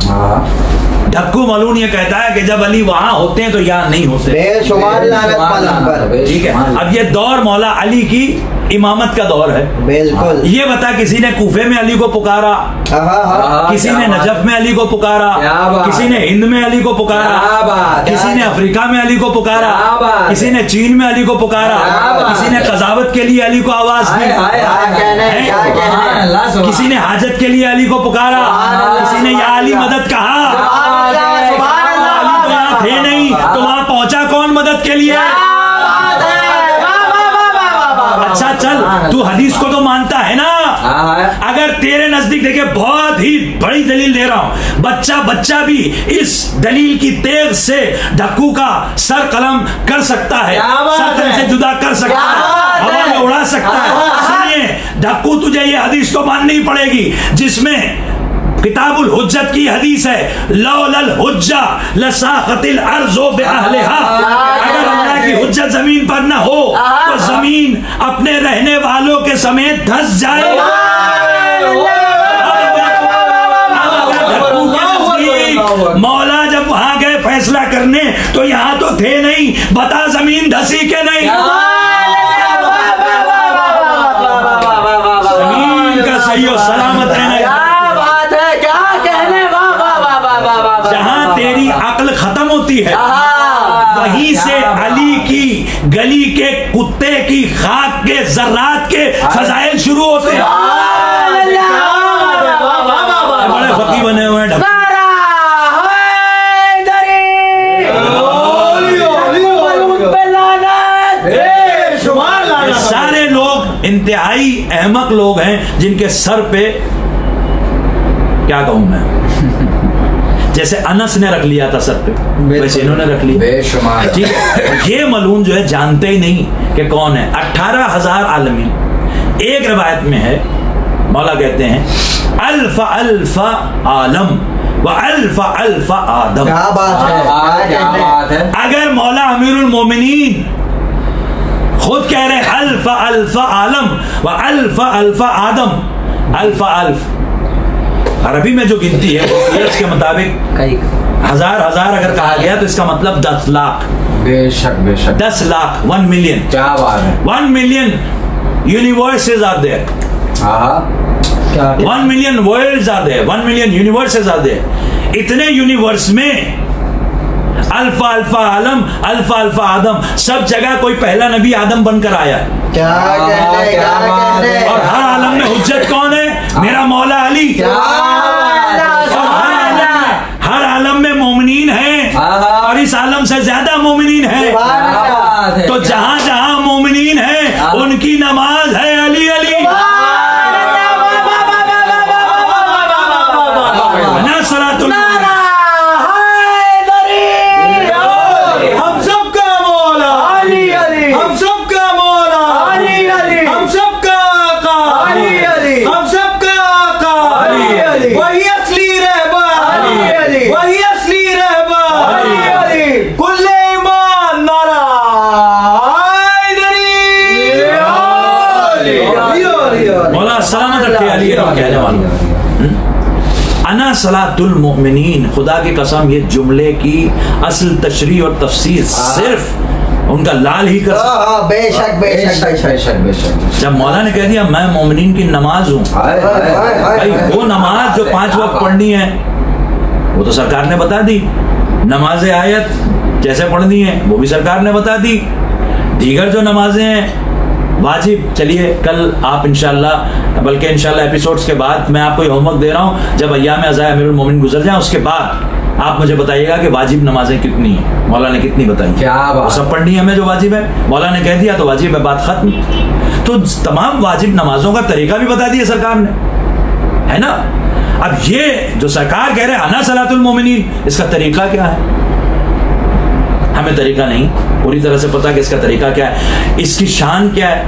ہاں ڈھکو ملون یہ کہتا ہے کہ جب علی وہاں ہوتے ہیں تو یہاں نہیں ہوتے. بے شمار لعنت پلم پر. ٹھیک ہے، اب یہ دور مولا علی کی امامت کا دور ہے. بالکل. یہ بتا کسی نے کوفے میں علی کو پکارا، کسی نے نجف میں علی کو پکارا، کسی نے ہند میں علی کو پکارا، کسی نے افریقہ میں علی کو پکارا، کسی نے چین میں علی کو پکارا، کسی نے قضاوت کے لیے علی کو آواز دی، کسی نے حاجت کے لیے علی کو پکارا، کسی نے یا علی مدد کہا. علی تو یہاں تھے نہیں تو وہاں پہنچا کون مدد کے لیے؟ اچھا چل تو حدیث کو تو مانتا ہے نا. اگر تیرے نزدیک دیکھے بہت ہی بڑی دلیل دے رہا ہوں، بچہ بھی اس دلیل کی تیغ سے ڈھکو کا سر قلم کر سکتا ہے، سر قلم سے جدا کر سکتا ہے، ہوا میں اڑا سکتا ہے. سنیے ڈھکو، تجھے یہ حدیث تو ماننی پڑے گی جس میں کتاب الحجت کی حدیث ہے، لولا الحجہ لساقط الارض باہلہا. اگر اللہ کی حجت زمین پر نہ ہو تو زمین اپنے رہنے والوں کے سمیت دھس جائے. مولا جب وہاں گئے فیصلہ کرنے تو یہاں تو تھے نہیں، بتا زمین دھسی کہ نہیں؟ زمین کا صحیح و سلامت رہنا. جہاں تیری عقل ختم ہوتی ہے وہیں سے علی کی گلی کے کتے کی خاک کے ذرات کے فضائل شروع ہوتے ہیں. بڑے فقی بنے ہوئے ہیں. سارے لوگ انتہائی احمق لوگ ہیں جن کے سر پہ کیا کہوں میں، جیسے انس نے رکھ لیا تھا سر پہ ویسے انہوں نے رکھ لیا. بے شمار. ٹھیک ہے، یہ ملعون جو ہے جانتے ہی نہیں کہ کون ہے. 18,000 عالمین. ایک روایت میں ہے مولا کہتے ہیں الف الف عالم و الف الف آدم. کیا بات ہے. اگر مولا امیر المومنین خود کہہ رہے الف الف عالم و الف الف آدم، الف الف عربی میں جو گنتی ہے اس کے مطابق ہزار اگر کہا گیا تو اس کا مطلب 10 لاکھ. بے شک بے شک. 10 لاکھ 1 ملین. کیا بات ہے. 1 million universes are there. 1 million worlds are there. 1 million universes are there. اتنے یونیورس میں الف الف عالم الف الف آدم، سب جگہ کوئی پہلا نبی آدم بن کر آیا. اور ہر عالم میں حجت کون ہے؟ میرا مولا علی. ہر عالم میں مومنین ہیں اور اس عالم سے زیادہ مومنین ہیں. تو جہاں جہاں مومنین ہیں ان کی نماز ہے علی علی. انا صلاۃ المؤمنین. خدا کی قسم یہ جملے کی اصل تشریح اور تفسیر صرف ان کا لال ہی کر سکتا. بے شک بے شک بے شک بے شک. جب مولا نے کہہ دیا میں مومنین کی نماز ہوں، بھائی وہ نماز جو 5 وقت پڑھنی ہے وہ تو سرکار نے بتا دی. نماز آیت جیسے پڑھنی ہے وہ بھی سرکار نے بتا دی. دیگر جو نمازیں ہیں واجب، چلیے کل آپ انشاءاللہ، بلکہ انشاءاللہ ایپیسوڈز کے بعد میں آپ کو یہ ہوم ورک دے رہا ہوں، جب ایام عزائے امیر المومنین گزر جائیں اس کے بعد آپ مجھے بتائیے گا کہ واجب نمازیں کتنی ہیں، مولا نے کتنی بتائی. وہ سب پڑھنی ہے ہمیں جو واجب ہے، مولا نے کہہ دیا تو واجب ہے، بات ختم. تو تمام واجب نمازوں کا طریقہ بھی بتا دیا سرکار نے، ہے نا. اب یہ جو سرکار کہہ رہے ہیں انا صلاۃ المومنین، اس کا طریقہ کیا ہے؟ ہمیں طریقہ نہیں پوری طرح سے پتا کہ اس کا طریقہ کیا ہے، اس کی شان کیا ہے.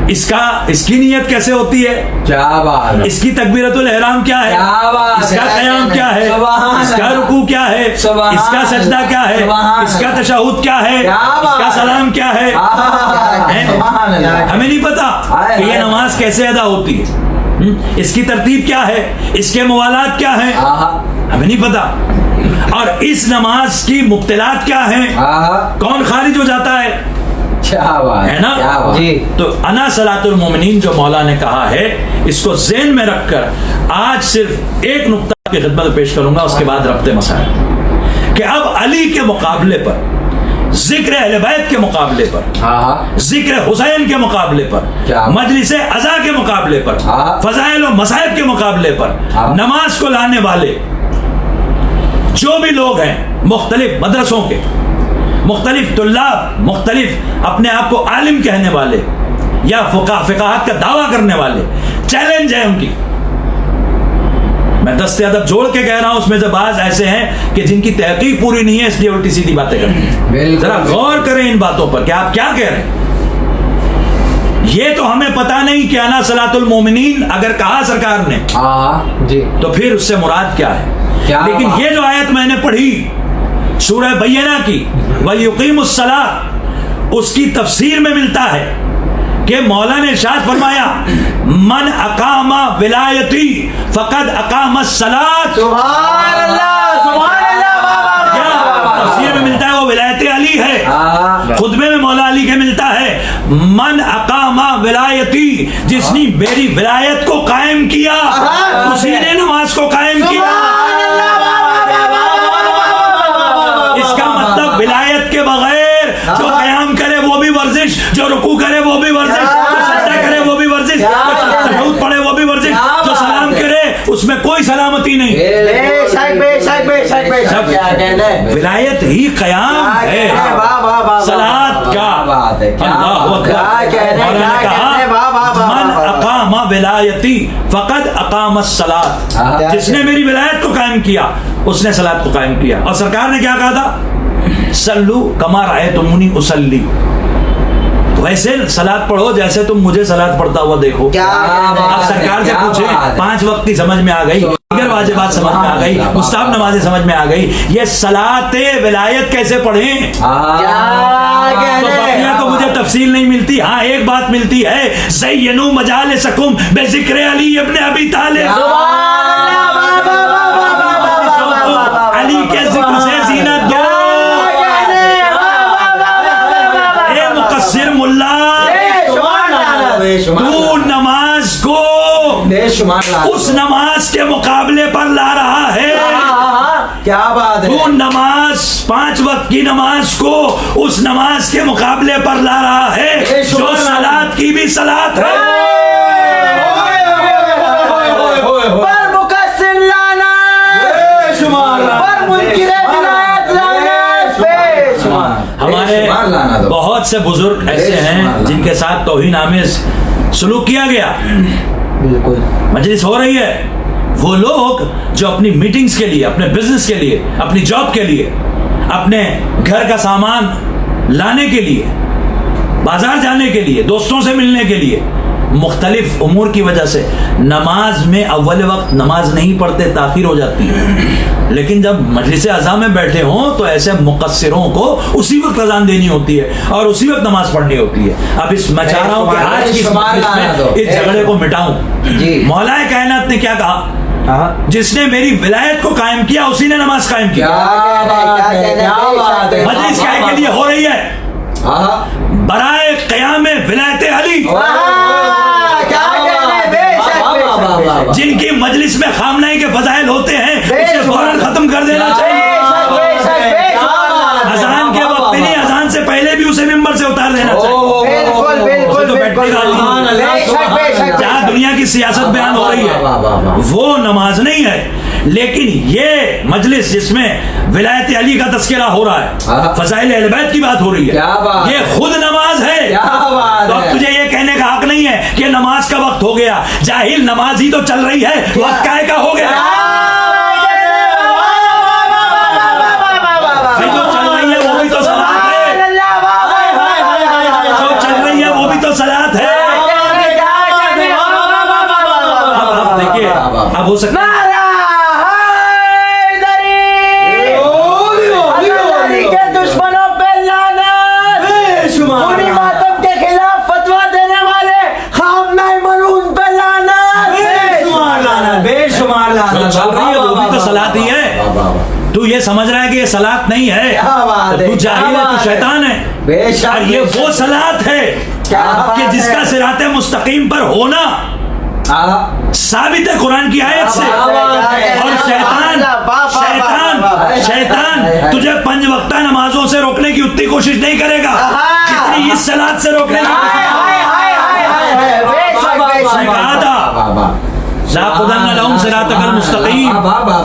اس کی نیت کیسے ہوتی ہے؟ کیا بات ہے، اس کی تکبیرۃ الاحرام کیا ہے؟ کیا بات اس کا ہے، قیام کیا ہے؟ سبحان اس کا اللہ، رکوع کیا ہے؟ سبحان اس کا سجدہ کیا ہے؟ سبحان اس کا تشہد کیا ہے؟ کیا اس کا بات ہے؟ سلام کیا ہے؟ سبحان اللہ، ہمیں نہیں پتا کہ یہ نماز کیسے ادا ہوتی ہے، اس کی ترتیب کیا ہے، اس کے موالات کیا ہیں، ہمیں نہیں پتا. اور اس نماز کی مبتلات کیا ہیں، کون خارج ہو جاتا ہے، کیا بات ہے نا؟ کیا بات. جی. تو انا صلاۃ المومنین جو مولا نے کہا ہے، اس کو ذہن میں رکھ کر آج صرف ایک نقطہ کی خدمت میں پیش کروں گا، اس کے بعد ربط مسائل. کہ اب علی کے مقابلے پر، ذکر اہل بیت کے مقابلے پر، ذکر حسین کے مقابلے پر، کیا؟ مجلس عزا کے مقابلے پر، ہاں. فضائل و مصائب کے مقابلے پر، ہاں. نماز کو لانے والے جو بھی لوگ ہیں، مختلف مدرسوں کے، مختلف طلاب، مختلف اپنے آپ کو عالم کہنے والے یا فقاہت کا دعویٰ کرنے والے، چیلنج ہے ان کی. میں دست ادب جوڑ کے کہہ رہا ہوں، اس میں سے بعض ایسے ہیں کہ جن کی تحقیق پوری نہیں ہے، اس لیے الٹی سیدھی باتیں کرتے ہیں. بالکل. ذرا غور کریں ان باتوں پر کہ آپ کیا کہہ رہے ہیں. یہ تو ہمیں پتا نہیں کہ انا صلاۃ المومنین اگر کہا سرکار نے جی تو پھر اس سے مراد کیا ہے. کیا لیکن بات؟ یہ جو آیت میں نے پڑھی سورہ بینہ کی، وَيُقِيمُ الصَّلَاةَ، اس کی تفسیر میں ملتا ہے کہ مولا نے ارشاد فرمایا من اقام ولایتی فقد اقام الصلاۃ. سبحان اللہ، سبحان اللہ، تفسیر میں ملتا ہے وہ ولایت علی ہے. خطبے میں مولا علی کے ملتا ہے من اقام ولایتی، جس نے میری ولایت کو قائم کیا اسی نے نماز کو قائم کیا. اس کا مطلب ولایت کے بغیر جو قیام کرے وہ بھی ورزش، جو رکوع کرے وہ بھی ورزش، جو سجدہ کرے وہ بھی ورزش، جو تشہد پڑھے وہ بھی ورزش، جو سلام کرے اس میں کوئی سلامتی نہیں. بے شک بے شک بے شک بے شک. کیا کہنے، ولایت ہی قیام ہے. صلاۃ کا اللہ اکبر. مولانا نے کہا من اقام ولایتی فقد اقام الصلاۃ، جس نے میری ولایت کو قائم کیا اس نے صلاۃ کو قائم کیا. اور سرکار نے کیا کہا تھا، صلو کما رأیتمونی اصلی، ویسے صلاۃ پڑھو جیسے تم مجھے صلاۃ پڑھتا ہوا دیکھو. آپ سرکار سے پوچھیں 5 وقت کی سمجھ میں آ گئی، دیگر واجبات سمجھ میں آ گئی، مستحب نمازیں سمجھ میں آ گئی، یہ صلاۃ ولایت کیسے پڑھیں؟ تو بقیہ تو مجھے تفصیل نہیں ملتی. ہاں ایک بات ملتی ہے، زینوا مجالسکم بذکر علی ابن ابی طالب. علی کے ذکر سے زینت دو. اے مقصر ملا، تو نماز کو اس نماز کے مقابلے پر لا رہا ہے. کیا بات ہے، تو نماز 5 وقت کی نماز کو اس نماز کے مقابلے پر لا رہا ہے جو صلاۃ کی بھی صلاۃ ہے. پر مقصر لانا، پر منکر ولایت لانا، بے شمار. ہمارے بہت سے بزرگ ایسے ہیں جن کے ساتھ توہین آمیز سلوک کیا گیا. بالکل. مجلس ہو رہی ہے، وہ لوگ جو اپنی میٹنگز کے لیے، اپنے بزنس کے لیے، اپنی جاب کے لیے، اپنے گھر کا سامان لانے کے لیے، بازار جانے کے لیے، دوستوں سے ملنے کے لیے، مختلف امور کی وجہ سے نماز میں اول وقت نماز نہیں پڑھتے، تاخیر ہو جاتی ہے. لیکن جب مجلس اعظم میں بیٹھے ہوں تو ایسے مقصروں کو اسی وقت اذان دینی ہوتی ہے اور اسی وقت نماز پڑھنی ہوتی ہے. اب میں چاہ رہا ہوں کہ آج کی مجلس میں اس جھگڑے کو مٹاؤں. مولا کائنات نے کیا کہا، جس نے میری ولایت کو قائم کیا اسی نے نماز قائم کی. مجلس کیا کے لیے ہو رہی ہے، برائے قیام ولایت علی. جن کی مجلس میں خامنائی کے فضائل ہوتے ہیں اسے فوراً ختم کر دینا چاہیے. اذان کے وقت نہیں، اذان سے پہلے بھی اسے ممبر سے اتار دینا چاہیے. جہاں دنیا کی سیاست بیان ہو رہی ہے وہ نماز نہیں ہے. لیکن یہ مجلس جس میں ولایت علی کا تذکرہ ہو رہا ہے، فضائل اہل بیت کی بات ہو رہی ہے، یہ خود نماز ہے. تو اب تجھے یہ کہنے کا حق نہیں ہے کہ نماز کا وقت ہو گیا. جاہل، نماز ہی تو چل رہی ہے، وقت کائے کا ہو گیا. جو چل رہی ہے وہ بھی تو صلاۃ ہے، جو چل رہی ہے وہ بھی تو صلاۃ ہے. اب ہو سکتا ہے حیدری کے دشمنوں پہ لعنت، خونی ماتم کے خلاف فتویٰ دینے والے خامنہ ملعون پہ لعنت، بے شمار جو لعنت چل رہی ہے وہ بھی تو صلاۃ ہی ہے. تو یہ سمجھ رہا ہے کہ یہ صلاۃ نہیں ہے، کیا بات ہے، تو جاہل ہے، تو شیطان ہے. بے شک اور یہ وہ صلاۃ ہے کہ جس کا صراط مستقیم پر ہونا ثابت ہے قرآن کی آیت سے. اور شیطان تجھے 5 وقتہ نمازوں سے روکنے کی اتنی کوشش نہیں کرے گا جتنی اس صلاۃ سے روکنے کی میں کہا تھا لا قدن لہم صراطک المستقیم،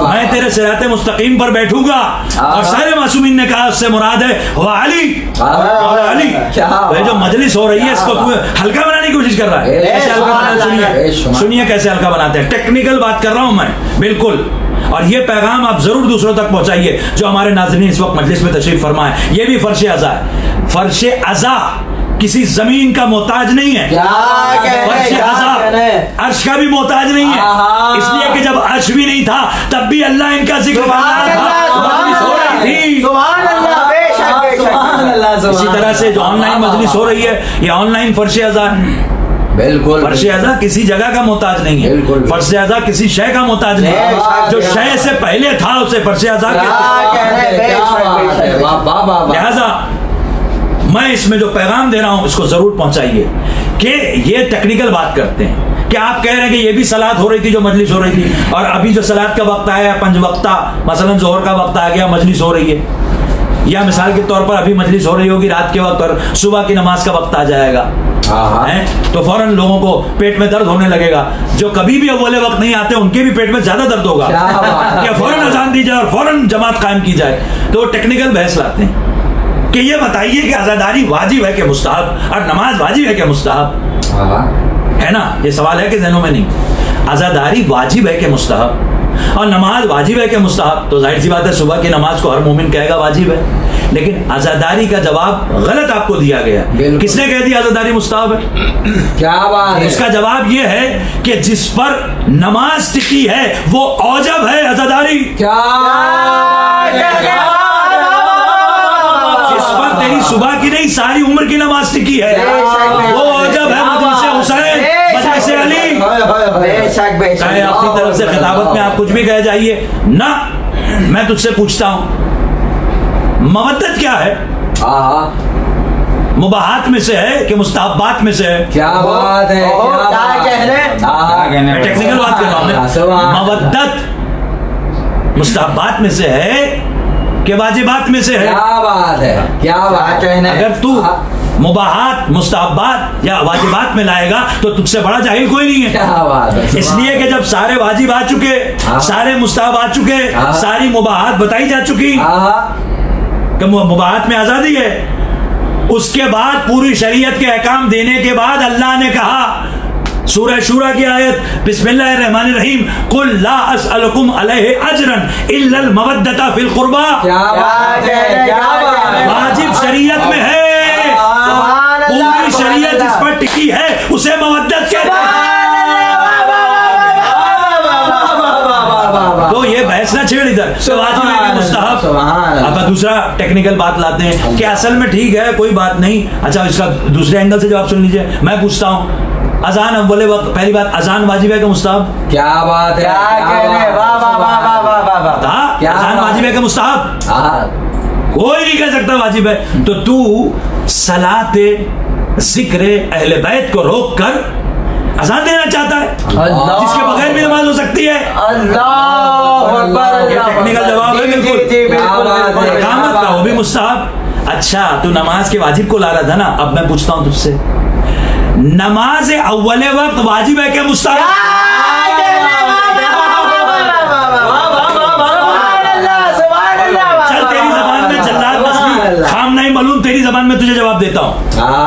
میں تیرے صراط مستقیم پر بیٹھوں گا. اور سارے معصومین نے کہا اس سے مراد ہے وہ علی اور علی. یہ جو مجلس ہو رہی ہے اس کو تو ہلکا بنانے کی کوشش کر رہا ہے. کیسے ہلکا بنانا، سنیے کیسے ہلکا بناتے ہیں. ٹیکنیکل بات کر رہا ہوں میں بالکل. اور یہ پیغام آپ ضرور دوسروں تک پہنچائیے جو ہمارے ناظرین اس وقت مجلس میں تشریف فرمائے. یہ بھی فرش عزا ہے. فرش عزا کسی زمین کا محتاج نہیں ہے، فرش عزا عرش کا بھی محتاج نہیں ہے. اس لیے کہ جب عرش بھی نہیں تھا تب بھی اللہ ان کا ذکر کر رہا تھا، مجلس ہو رہی تھی. اسی طرح سے جو آن لائن مجلس ہو رہی ہے یہ آن لائن فرش عزا ہے. بالکل فرش عزا کسی جگہ کا محتاج نہیں ہے، فرش عزا کسی شے کا محتاج نہیں ہے. جو شے سے پہلے تھا اسے فرش عزا کہتے ہیں. لہذا میں اس میں جو پیغام دے رہا ہوں اس کو ضرور پہنچائیے کہ یہ ٹیکنیکل بات کرتے ہیں کہ آپ کہہ رہے ہیں کہ یہ بھی صلاۃ ہو رہی تھی جو مجلس ہو رہی تھی، اور ابھی جو صلاۃ کا وقت آیا 5 وقتہ مثلا ظہر کا وقت آ گیا مجلس ہو رہی ہے. یا مثال کے طور پر ابھی مجلس ہو رہی ہوگی رات کے وقت اور صبح کی نماز کا وقت آ جائے گا تو فوراً لوگوں کو پیٹ میں درد ہونے لگے گا. جو کبھی بھی اول وقت نہیں آتے ان کے بھی پیٹ میں زیادہ درد ہوگا کہ فوراً اذان دی جائے اور فوراً جماعت قائم کی جائے. تو ٹیکنیکل بحث لاتے ہیں کہ یہ بتائیے کہ عزاداری واجب ہے کہ مستحب، اور نماز واجب ہے کہ مستحب ہے نا. یہ سوال ہے کہ ذہنوں میں نہیں. عزاداری واجب ہے کہ مستحب اور نماز واجب ہے کہ مستحب. تو ظاہر سی بات ہے صبح کی نماز کو ہر مومن کہے گا واجب ہے، لیکن عزاداری کا جواب غلط آپ کو دیا گیا. کس نے کہہ دیا عزاداری مستحب ہے؟ کیا بات ہے. اس کا جواب یہ ہے کہ جس پر نماز ٹکی ہے وہ اوجب ہے عزاداری. جس پر تیری صبح کی نہیں ساری عمر کی نماز ٹکی ہے وہ اوجب ہے. مجلس حسین، مجلس علی. چاہے اپنی طرف سے خطابت میں آپ کچھ بھی کہہ جائیے نہ. میں تجھ سے پوچھتا ہوں مودت کیا ہے؟ مباحات میں سے ہے کہ مستحبات میں سے ہے؟ کیا بات ہے. ٹیکنیکل بات کر رہا ہوں. مودت مستحبات میں سے ہے کہ واجبات میں سے ہے؟ کیا بات ہے. کیا بات ہے. اگر تو مباحات مستحبات یا واجبات میں لائے گا تو تجھ سے بڑا جاہل کوئی نہیں ہے. کیا بات ہے. اس لیے کہ جب سارے واجب آ چکے، سارے مستحب آ چکے، ساری مباحات بتائی جا چکی کہ مباحات میں آزادی ہے، اس کے بعد پوری شریعت کے احکام دینے کے بعد اللہ نے کہا سورہ شورى کی آیت بسم اللہ الرحمن الرحیم قل لا اسألکم علیہ اجرا الا المودۃ فی القربى. کیا بات ہے. کیا بات ہے. واجب شریعت میں ہے، پوری شریعت جس پر ٹکی ہے اسے مودت کہتے ہیں. تو یہ بحث نہ چھیڑ ادھر واجب ہے کہ مستحب. اب دوسرا ٹیکنیکل بات لاتے ہیں کہ اصل میں ٹھیک ہے کوئی بات نہیں. اچھا اس کا دوسرے اینگل سے جواب سن لیجئے. میں پوچھتا ہوں اذان اول وقت، پہلی بات اذان واجب ہے کہ مستحب؟ کیا بات ہے. اذان واجب ہے کہ مستحب؟ کوئی نہیں کہہ سکتا واجب ہے. تو صلاۃ ذکر اہل بیت کو روک کر اذان دینا چاہتا ہے جس کے بغیر بھی نماز ہو سکتی ہے. یہ ٹیکنیکل جواب ہے. بالکل اقامت کا وہ بھی مستحب. اچھا تو نماز کے واجب کو لا رہا تھا نا. اب میں پوچھتا ہوں تجھ سے نماز اول وقت واجب ہے کہ مستحب؟ چل تیری زبان میں جلاد نسلی خامنہ ملعون تیری زبان میں تجھے جواب دیتا ہوں.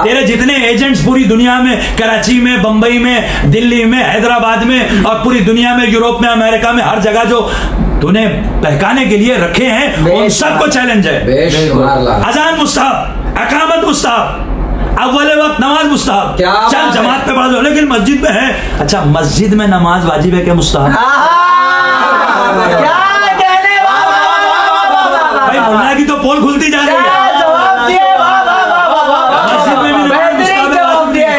تیرے جتنے ایجنٹس پوری دنیا میں کراچی میں، بمبئی میں، دلی میں، حیدرآباد میں اور پوری دنیا میں، یوروپ میں، امریکہ میں، ہر جگہ جو تو نے بہکانے کے لیے رکھے ہیں ان سب کو چیلنج ہے. اذان مستحب، اقامت مستحب. اول وقت نماز مستحب، کیا چل بات ہے؟ جماعت پہ پڑھ دو، لیکن مسجد میں ہے. اچھا مسجد میں نماز واجب ہے کہ مستحب؟ کیا کہنے بھائی ملا کی تو پول کھلتی جا رہی ہے. جواب دیے مسجد میں بھی نماز مستحب ہے، واجب نہیں ہے.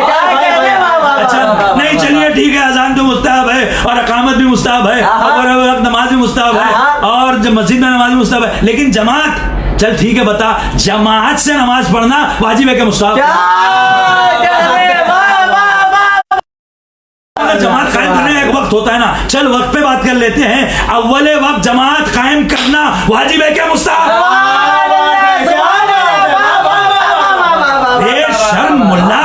اچھا نہیں چلیے ٹھیک ہے، اذان تو مستحب ہے اور اقامت بھی مستحب ہے اور وقت نماز بھی مستحب ہے اور مسجد میں نماز بھی مستحب ہے، لیکن جماعت چل ٹھیک ہے بتا جماعت سے نماز پڑھنا واجب ہے کہ مستحب؟ جماعت قائم کرنے کا ایک وقت ہوتا ہے نا، چل وقت پہ بات کر لیتے ہیں. اول وقت جماعت قائم کرنا واجب ہے کہ مستحب؟ بے شرم ملا،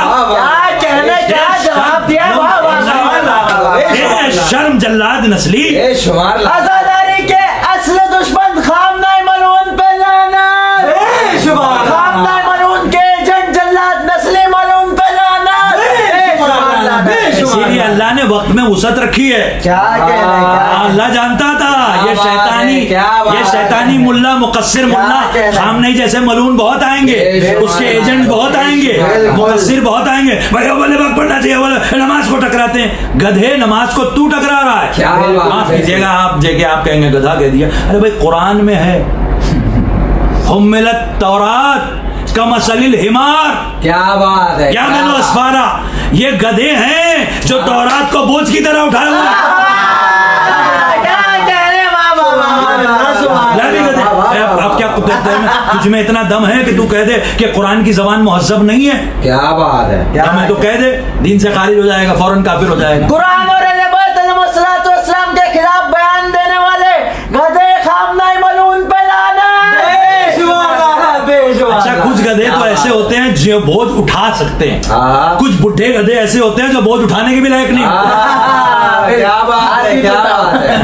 بے شرم جلاد نسلی. اے شمار لا عزاداری کے اصل دشمن خامنہ ملعون پہ لعنت، خامنہ ملعون کے ایجنٹ جلاد نسلی ملعون پہ لعنت. اسی لیے اللہ نے وقت میں وسعت رکھی ہے. کیا کہنا ہے؟ اللہ جانتا تھا یہ شیطانی ملا مقصر ملا خامنہ جیسے ملعون بہت آئیں گے، اس کے ایجنٹ بہت آئیں گے، مقصر بہت آئیں گے. بھائی اول وقت پڑھنا چاہیے، اول نماز کو ٹکراتے ہیں. گدھے نماز کو تو ٹکرا رہا ہے. معاف کیجیے گا آپ جے کہ آپ کہیں گے گدھا کہہ دیا. ارے بھائی قرآن میں ہے حملت تورات کمثل الحمار، کیا بات ہے، یا ملو اسفارا، یہ گدھے ہیں جو تورات کو بوجھ کی طرح اٹھائے ہوئے ہیں. اب کیا تجھ میں اتنا دم ہے کہ تو کہہ دے کہ قرآن کی زبان مہذب نہیں ہے؟ کیا بات ہے، دم ہے تو کہہ دے، دین سے خارج ہو جائے گا، فوراً کافر ہو جائے گا. قرآن اور اہل بیت علیہم الصلوۃ والسلام کے خلاف بیان دینے والے گدھے خامنہ ملعون پہ لعنت. اچھا کچھ گدھے تو ایسے ہوتے ہیں جو بوجھ اٹھا سکتے ہیں، کچھ بڈھے گدھے ایسے ہوتے ہیں جو بوجھ اٹھانے کے بھی لائق نہیں ہوتے. کیا بات ہے، کیا بات ہے،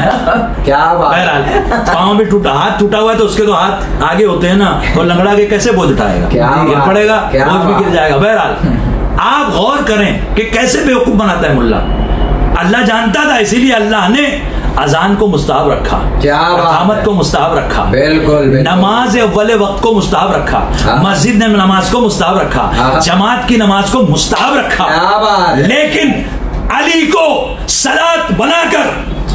کیا بات ہے. بہرحال پاؤں بھی ٹوٹا، ہاتھ ٹوٹا ہوا ہے تو اس کے تو ہاتھ آگے ہوتے ہیں نا، اور لنگڑا کے کیسے بوجھ اٹھائے گا؟ گر پڑے گا، بوجھ بھی گر جائے گا. بہرحال آپ غور کریں کہ کیسے بیوقوف بناتا ہے ملا. اللہ جانتا تھا، اسی لیے اللہ نے اذان کو مستحب رکھا، اقامت کو مستحب رکھا، بالکل نماز اول وقت کو مستحب رکھا، مسجد نے نماز کو مستحب رکھا، جماعت کی نماز کو مستحب رکھا. لیکن علی کو صلاۃ بنا کر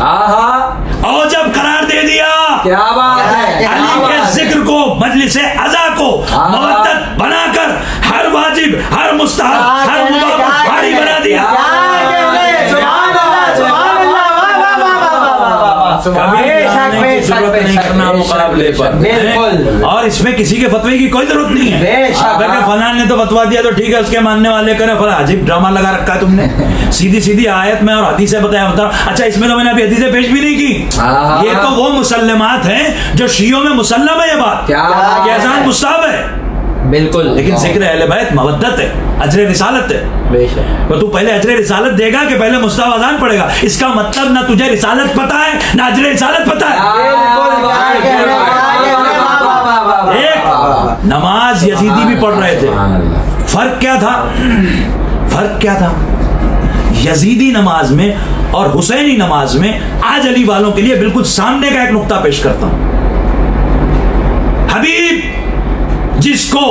اوجب قرار دے دیا. کیا بات ہے، علی کے ذکر کو مجلس عزا کو مودت بنا کر ہر واجب، ہر مستحب، ہر مباح بھاری بنا دیا. ضرورت نہیں کرنا مقابلے پر، اور اس میں کسی کے فتوے کی کوئی ضرورت نہیں ہے. اگر فلاں نے تو فتوا دیا تو ٹھیک ہے، اس کے ماننے والے کریں. فلاں عجیب ڈرامہ لگا رکھا ہے تم نے، سیدھی آیت میں اور حدیثیں بتایا بتا. اچھا اس میں تو میں نے ابھی حدیثیں پیش بھی نہیں کی. یہ تو وہ مسلمات ہیں جو شیعوں میں مسلم ہے یہ بات کہ اذان مستحب ہے، بالکل، لیکن ذکر اہل بیت مودت ہے، اجر رسالت ہے. تو تو پہلے اجر رسالت دے گا کہ پہلے مستحب اذان پڑے گا؟ اس کا مطلب نہ تجھے رسالت پتہ ہے نہ اجر رسالت پتہ ہے. ایک نماز یزیدی بھی پڑھ رہے تھے، فرق کیا تھا؟ یزیدی نماز میں اور حسینی نماز میں آج علی والوں کے لیے بالکل سامنے کا ایک نقطہ پیش کرتا ہوں. حبیب جس کو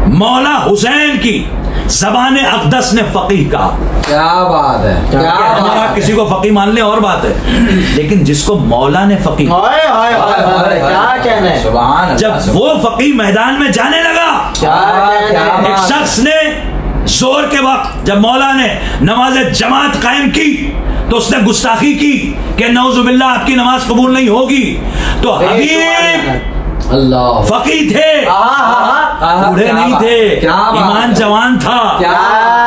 مولا حسین کی زبان اقدس نے فقیہ کہا، کیا بات ہے، ہمارا کسی کو فقیہ مان لے اور بات ہے، لیکن جس کو مولا نے فقیہ، جب وہ فقیہ میدان میں جانے لگا، ایک شخص نے زور کے وقت جب مولا نے نماز جماعت قائم کی تو اس نے گستاخی کی کہ نعوذ باللہ آپ کی نماز قبول نہیں ہوگی. تو حبیب اللہ فقیہ تھے، بوڑھے نہیں تھے، ایمان جوان تھا،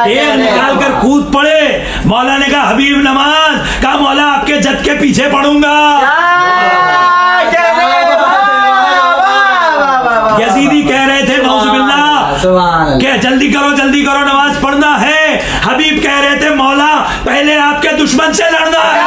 تیر نکال کر کود پڑے. مولا نے کہا حبیب نماز، کہا مولا آپ کے جد کے پیچھے پڑھوں گا. یزیدی کہہ رہے تھے نعوذ باللہ کہ جلدی کرو نماز پڑھنا ہے. حبیب کہہ رہے تھے مولا پہلے آپ کے دشمن سے لڑنا ہے.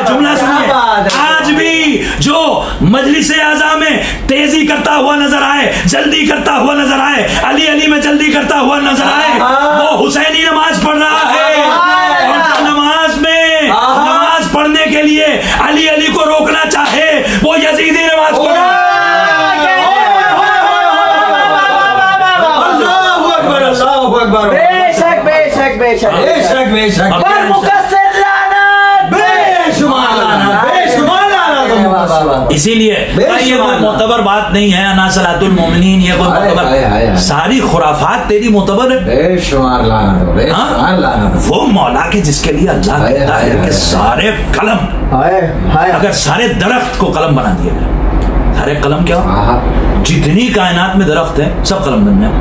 جملہ سنیے، آج بھی جو مجلس اعظم میں تیزی کرتا ہوا نظر آئے، جلدی کرتا ہوا نظر آئے، علی میں جلدی کرتا ہوا نظر آئے، وہ حسینی نماز پڑھ رہا ہے. اور نماز میں نماز پڑھنے کے لیے علی کو روکنا چاہے وہ یزیدی نماز پڑھ رہا ہے. اکبر بے شک بے شک بے شک بے شک بے شک پر مقصر لعنت بے شمار لعنت بے شمار لعنت اسی لیے بے یہ کوئی شمار معتبر بات نہیں ہے انا صلاۃ المومنین، یہ کوئی ہائے، ہائے، ہائے، معتبر، ساری خرافات تیری معتبر ہے۔ بے شمار لعنت بے ہاں؟ شمار لعنت وہ مولا کے جس کے لیے اللہ ہائے، کہتا ہائے، ہے کہ ہائے۔ سارے قلم، ہائے ہائے اگر سارے درخت کو قلم بنا دیا جائے، سارے قلم کیا؟ آہا جتنی کائنات میں درخت ہیں سب قلم بن جائیں،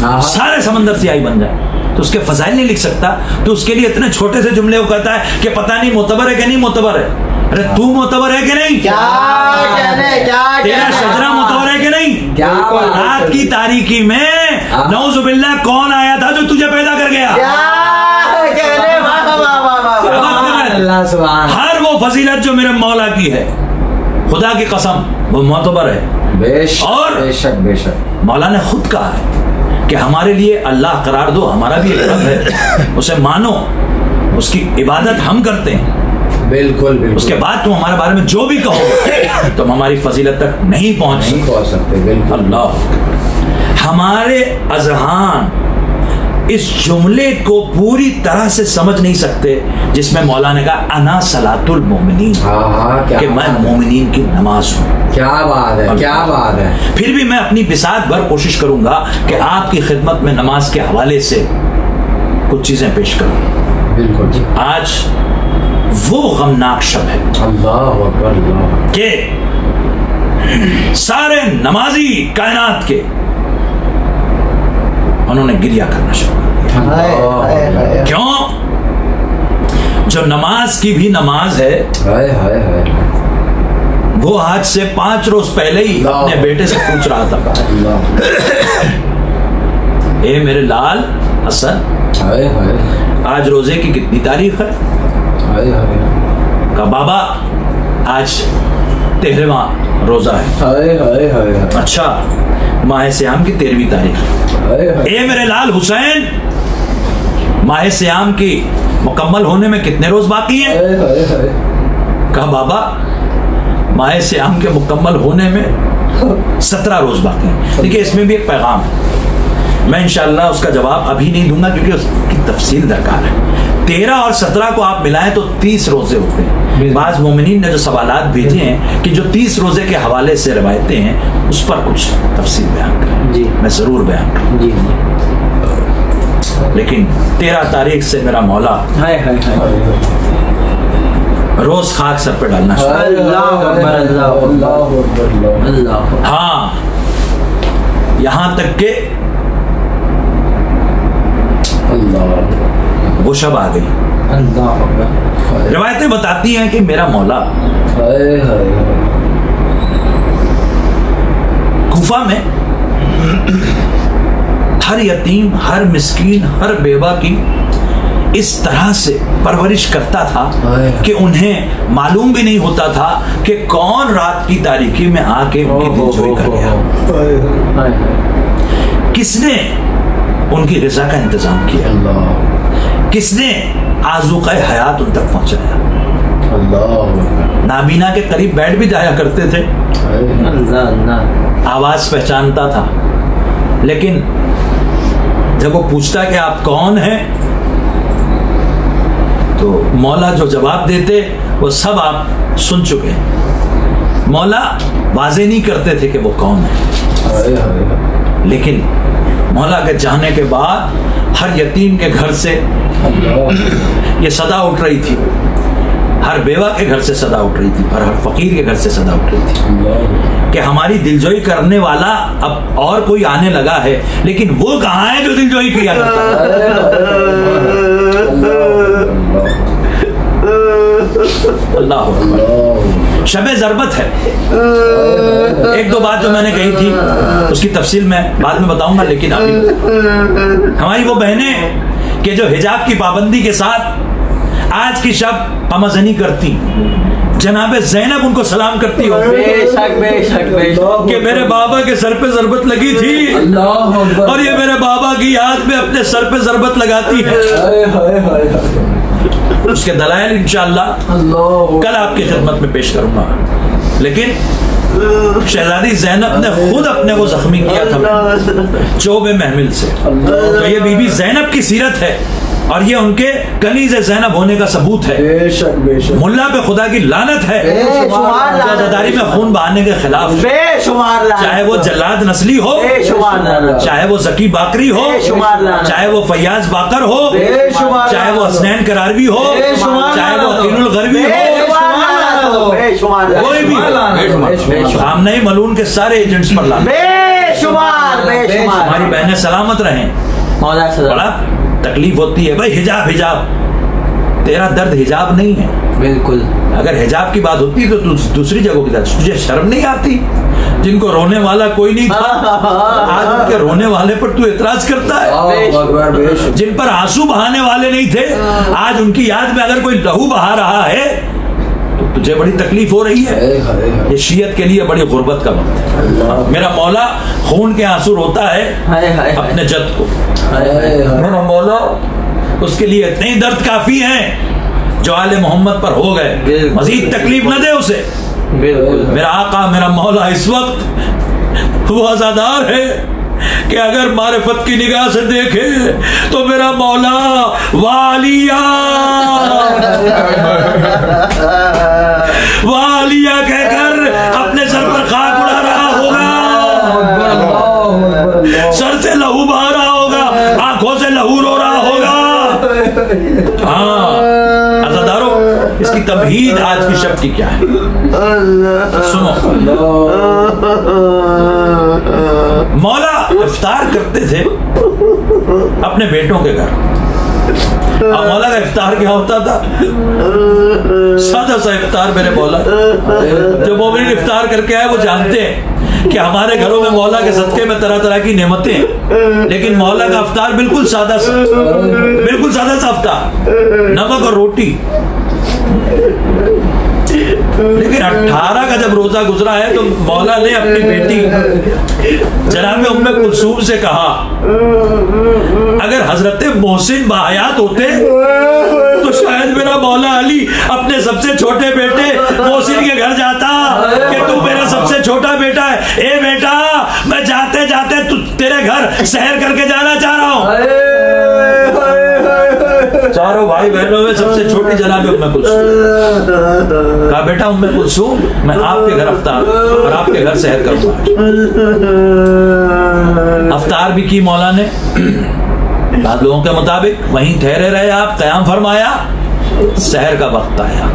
آہا سارے سمندر سیاہی بن جائے، تو اس کے فضائل نہیں لکھ سکتا، تو اس کے لیے اتنے چھوٹے سے جملے وہ کہتا ہے کہ پتہ نہیں معتبر ہے کہ نہیں معتبر ہے۔ ارے تو معتبر ہے کہ نہیں؟ کیا کہنے کیا تیرا شجرہ معتبر ہے کہ نہیں؟ کیا بات ہے؟ رات کی تاریکی میں نعوذ باللہ کون آیا تھا جو تجھے پیدا کر گیا؟ کیا کہنے واہ واہ واہ واہ واہ۔ بات کر رہے ہیں؟ اللہ سبحان ہر وہ فضیلت جو میرے مولا کی ہے، خدا کی قسم وہ معتبر ہے۔ بے شک اور بے شک بے شک مولا نے خود کہا ہے کہ ہمارے لیے اللہ قرار دو، ہمارا بھی ایک رب ہے، اسے مانو، اس کی عبادت ہم کرتے ہیں، بالکل بالکل اس کے بعد تم ہمارے بارے میں جو بھی کہو تم ہماری فضیلت تک نہیں پہنچ نہیں سکتے۔ پہنچ سکتے بالکل اللہ، ہمارے اذہان اس جملے کو پوری طرح سے سمجھ نہیں سکتے جس میں مولا نے کہا انا صلاۃ المومنین، ہاں کیا کہ میں مومنین کی نماز ہوں۔ کیا بات ہے کیا بات ہے پھر بھی میں اپنی بساط بھر کوشش کروں گا کہ آپ کی خدمت میں نماز کے حوالے سے کچھ چیزیں پیش کروں۔ بالکل جی آج وہ غمناک شب ہے اللہ اکبر اللہ کہ سارے نمازی کائنات کے انہوں نے گریہ کرنا شروع کر دیا۔ ہائے ہائے ہائے۔ کیوں؟ جو نماز کی بھی نماز ہے، ہائے ہائے ہائے وہ آج سے 5 روز پہلے ہی اپنے بیٹے سے پوچھ رہا تھا، اللہ اے میرے لال حسن، ہائے ہائے آج روزے کی کتنی تاریخ ہے؟ ہائے ہائے کہا بابا آج 13واں روزہ ہے۔ ہائے ہائے ہائے اچھا، ماہ سیام کی 13ویں تاریخ۔ ہائے ہائے اے میرے لال حسین، ماہ سیام کی مکمل ہونے میں کتنے روز باقی ہیں؟ ہائے ہائے ہائے کہا بابا ماہ سیام کے مکمل ہونے میں 17 روز باقی ہیں۔ دیکھیے اس میں بھی ایک پیغام ہے، میں انشاءاللہ اس کا جواب ابھی نہیں دوں گا کیونکہ اس کی تفصیل درکار ہے۔ 13 اور 17 کو آپ ملائیں تو 30 روزے ہوتے ہیں۔ بعض مومنین نے جو سوالات بھیجے ہیں کہ جو 30 روزے کے حوالے سے روایتیں ہیں اس پر کچھ تفصیل بیان کریں، جی میں ضرور بیان کروں، جی لیکن 13 تاریخ سے میرا مولا ہائے ہائے ہائے۔ روز خاک سر پہ ڈالنا شروع۔ اللہ اکبر اللہ اللہ اکبر اللہ۔ ہاں، یہاں تک کہ اللہ وہ شب آ گئی۔ اللہ اکبر۔ روایتیں بتاتی ہیں کہ میرا مولا ہائے ہائے کوفہ میں ہر یتیم، ہر مسکین، ہر بیوہ کی اس طرح سے پرورش کرتا تھا کہ انہیں معلوم بھی نہیں ہوتا تھا کہ کون رات کی تاریکی میں آ کے ان کی دلجوئی کر گیا، کس نے ان کی غذا کا انتظام کیا، اللہ کس نے آذوقہ حیات ان تک پہنچایا۔ اللہ نابینا کے قریب بیٹھ بھی جایا کرتے تھے، اللہ اللہ۔ آواز پہچانتا تھا، لیکن جب وہ پوچھتا کہ آپ کون ہیں تو مولا جو جواب دیتے وہ سب آپ سن چکے ہیں۔ مولا واضح نہیں کرتے تھے کہ وہ کون ہے، لیکن مولا کے جانے کے بعد ہر یتیم کے گھر سے یہ صدا اٹھ رہی تھی، ہر بیوہ کے گھر سے صدا اٹھ رہی تھی، اور ہر فقیر کے گھر سے صدا اٹھ رہی تھی کہ ہماری دلجوئی کرنے والا اب اور کوئی آنے لگا ہے، لیکن وہ کہاں ہے جو دلجوئی کیا کرتا ہے؟ اللہ اکبر۔ شب ضربت ہے، ایک دو بات جو میں نے کہی تھی اس کی تفصیل میں بعد میں بتاؤں گا، لیکن ابھی ہماری وہ بہنیں کہ جو حجاب کی پابندی کے ساتھ آج کی شب قمرزنی کرتی، جناب زینب ان کو سلام کرتی ہو بے شک بے شک بے شک کہ میرے بابا کے سر پہ ضربت لگی تھی اور یہ میرے بابا کی یاد میں اپنے سر پہ ضربت لگاتی ہے۔ اس کے دلائل انشاءاللہ کل آپ کی خدمت میں پیش کروں گا۔ لیکن شہزادی زینب نے خود اپنے کو زخمی کیا تھا چوب محمل سے. تو یہ بی بی زینب کی سیرت ہے اور یہ ان کے کنیز زینب ہونے کا ثبوت ہے. بے شک بے شک. ملا پہ خدا کی لعنت ہے عزاداری میں خون بہانے کے خلاف, بے شمار لعنت, چاہے وہ جلاد نسلی ہو, بے شمار لعنت, چاہے وہ ذکی باقری ہو, بے شمار لعنت, چاہے وہ فیاض باقر ہو, بے شمار چاہے وہ حسنین کراروی ہو, بے شمار چاہے وہ لعنت, عقیل الغربی بے ہو, شمار لعنت, بے شمار لعنت, کوئی بھی ہو, سامنے ملعون کے سارے ایجنٹس پر لعنت. بے شمار, بے شمار. ہماری بہنیں سلامت رہیں. مولا صدر بڑا تکلیف ہوتی ہے بھائی. حجاب حجاب, تیرا درد حجاب نہیں ہے. بالکل. اگر حجاب کی بات ہوتی تو دوسری جگہوں کی طرف تجھے شرم نہیں آتی؟ جن کو رونے والا کوئی نہیں تھا آج ان کے رونے والے پر تو اعتراض کرتا ہے. جن پر آنسو بہانے والے نہیں تھے آج ان کی یاد میں اگر کوئی لہو بہا رہا ہے تو تجھے بڑی تکلیف ہو رہی ہے. یہ شیعت کے لیے بڑی غربت کا وقت ہے. میرا مولا خون کے آنسو روتا ہے اپنے جد کو. میرا مولا اس کے لیے اتنے درد کافی ہیں جو آل محمد پر ہو گئے, مزید تکلیف نہ دے اسے. میرا آقا میرا مولا اس وقت وہ عزادار ہے کہ اگر معرفت کی نگاہ سے دیکھے تو میرا مولا والیا والیا کہہ کر اپنے سر پر خاک اڑا رہا ہوگا, سر سے لہو بہا رہا ہوگا, آنکھوں سے لہو رو رہا ہوگا. ہاں عزادارو, اس کی تمہید آج کی شب کی کیا ہے سنو. مولا افطار کرتے تھے اپنے بیٹوں کے گھر. اب مولا کا افطار کیا ہوتا تھا؟ سادہ سا افطار. میرے مولا جو مومنین افطار کر کے آئے وہ جانتے ہیں کہ ہمارے گھروں میں مولا کے صدقے میں طرح طرح کی نعمتیں ہیں, لیکن مولا کا افطار بالکل سادہ سا, بالکل سادہ سا افطار, نمک اور روٹی. لیکن 18 کا جب روزہ گزرا ہے تو مولا نے اپنی بیٹی جناب ام کلثوم سے کہا اگر حضرت محسن باحیات ہوتے تو شاید میرا مولا علی اپنے سب سے چھوٹے بیٹے محسن کے گھر جاتا کہ تو میرا سب سے چھوٹا بیٹا ہے, اے بیٹا میں جاتے جاتے تیرے گھر سحر کر کے جانا چاہ رہا ہوں. چاروں بھائی بہنوں میں سب سے چھوٹی جناب ام کلثوم. کہا بیٹا ام کلثوم میں آپ کے گھر افطار اور آپ کے گھر سحر کروں گا. افطار بھی کی مولا نے, بعض لوگوں کے مطابق وہیں ٹھہرے رہے آپ, قیام فرمایا, سحر کا وقت آیا.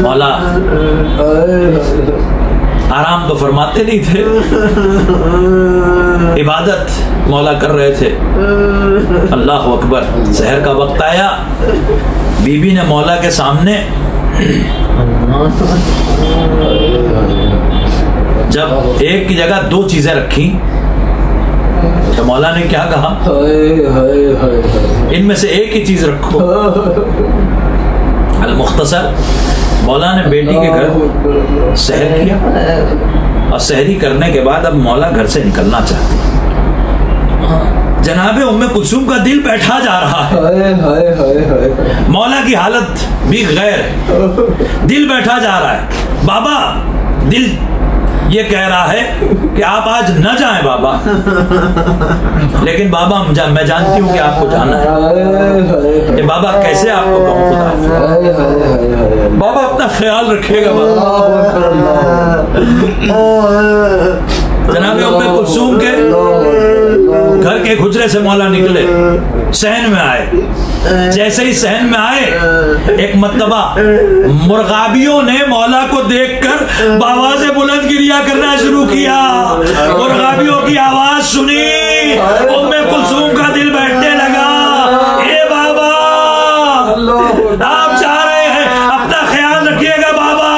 مولا آرام تو فرماتے نہیں تھے, عبادت مولا کر رہے تھے. اللہ اکبر, سحر کا وقت آیا. بی بی نے مولا کے سامنے جب ایک کی جگہ دو چیزیں رکھی تو مولا نے کیا کہا, ان میں سے ایک ہی چیز رکھو. المختصر, مولا نے بیٹی کے گھر سحر کیا اور سحری کرنے کے بعد اب مولا گھر سے نکلنا چاہتے. جناب ام کلثوم کا دل بیٹھا جا رہا ہے, مولا کی حالت بھی غیر ہے, دل بیٹھا جا رہا ہے. بابا دل یہ کہہ رہا ہے کہ آپ آج نہ جائیں بابا, لیکن بابا میں جانتی ہوں کہ آپ کو جانا ہے. کہ بابا کیسے آپ کو کہوں خدا, بابا اپنا خیال رکھیے گا. جناب ام کلثوم کے گھر کے حجرے سے مولا نکلے, صحن میں آئے. جیسے ہی صحن میں آئے ایک مرتبہ مرغابیوں نے مولا کو دیکھ کر بآواز بلند گریہ کرنا شروع کیا. مرغابیوں کی آواز سنی, ام کلثوم کا دل بیٹھنے لگا. اے بابا آپ جا رہے ہیں, اپنا خیال رکھیے گا بابا.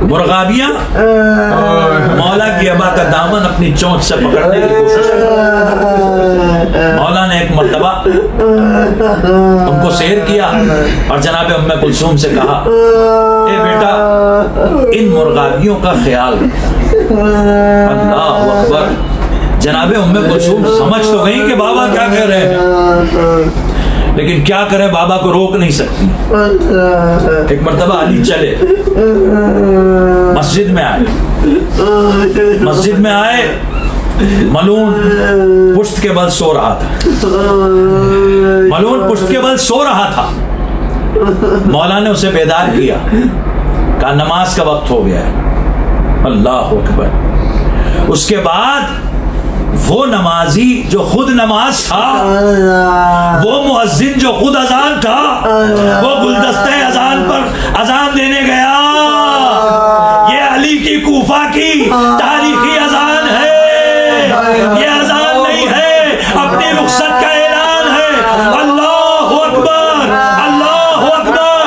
مرغابیاں مولا کی ابا کا دامن اپنی چونچ سے پکڑنے کی کوشش کی. مولا نے ایک مرتبہ ان کو سیر کیا اور جناب ام کلثوم سے کہا, اے بیٹا ان مرغابیوں کا خیال رکھنا. اللہ اکبر. جناب ام کلثوم سمجھ تو گئی کہ بابا کیا کہہ رہے ہیں, لیکن کیا کرے بابا کو روک نہیں سکتی. ایک مرتبہ علی چلے مسجد میں آئے ملون پشت کے بل سو رہا تھا. مولا نے اسے بیدار کیا, کہا نماز کا وقت ہو گیا ہے. اللہ اکبر. اس کے بعد وہ نمازی جو خود نماز تھا, وہ مؤذن جو خود اذان تھا, وہ گلدستے اذان پر اذان دینے گیا. یہ علی کی کوفہ کی تاریخی اذان ہے, یہ اذان نہیں ہے, اپنی رخصت کا اعلان ہے. اللہ اکبر, اللہ اکبر,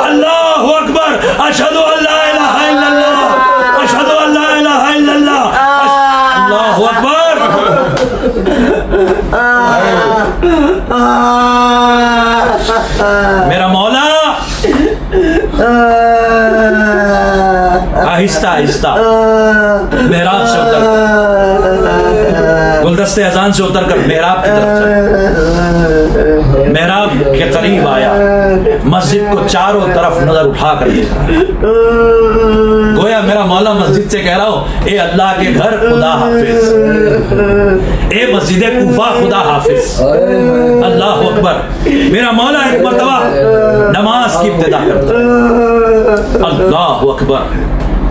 اللہ اکبر. اشہد ان لا الہ الا اللہ, اشہد ان لا الہ الا اللہ. اللہ اکبر. میرا مولا آہستہ آہستہ محراب سے اتر, گلدستے اذان سے اتر کر محراب کی طرف چلا. محراب کے قریب آیا, مسجد کو چاروں طرف نظر اٹھا کر دیکھا. گویا میرا مولا مسجد سے کہہ رہا ہوں, اے اللہ کے گھر خدا حافظ, اے مسجد کوفہ خدا حافظ. اللہ اکبر. میرا مولا ایک مرتبہ نماز کی ابتدا کرتا. اللہ اکبر.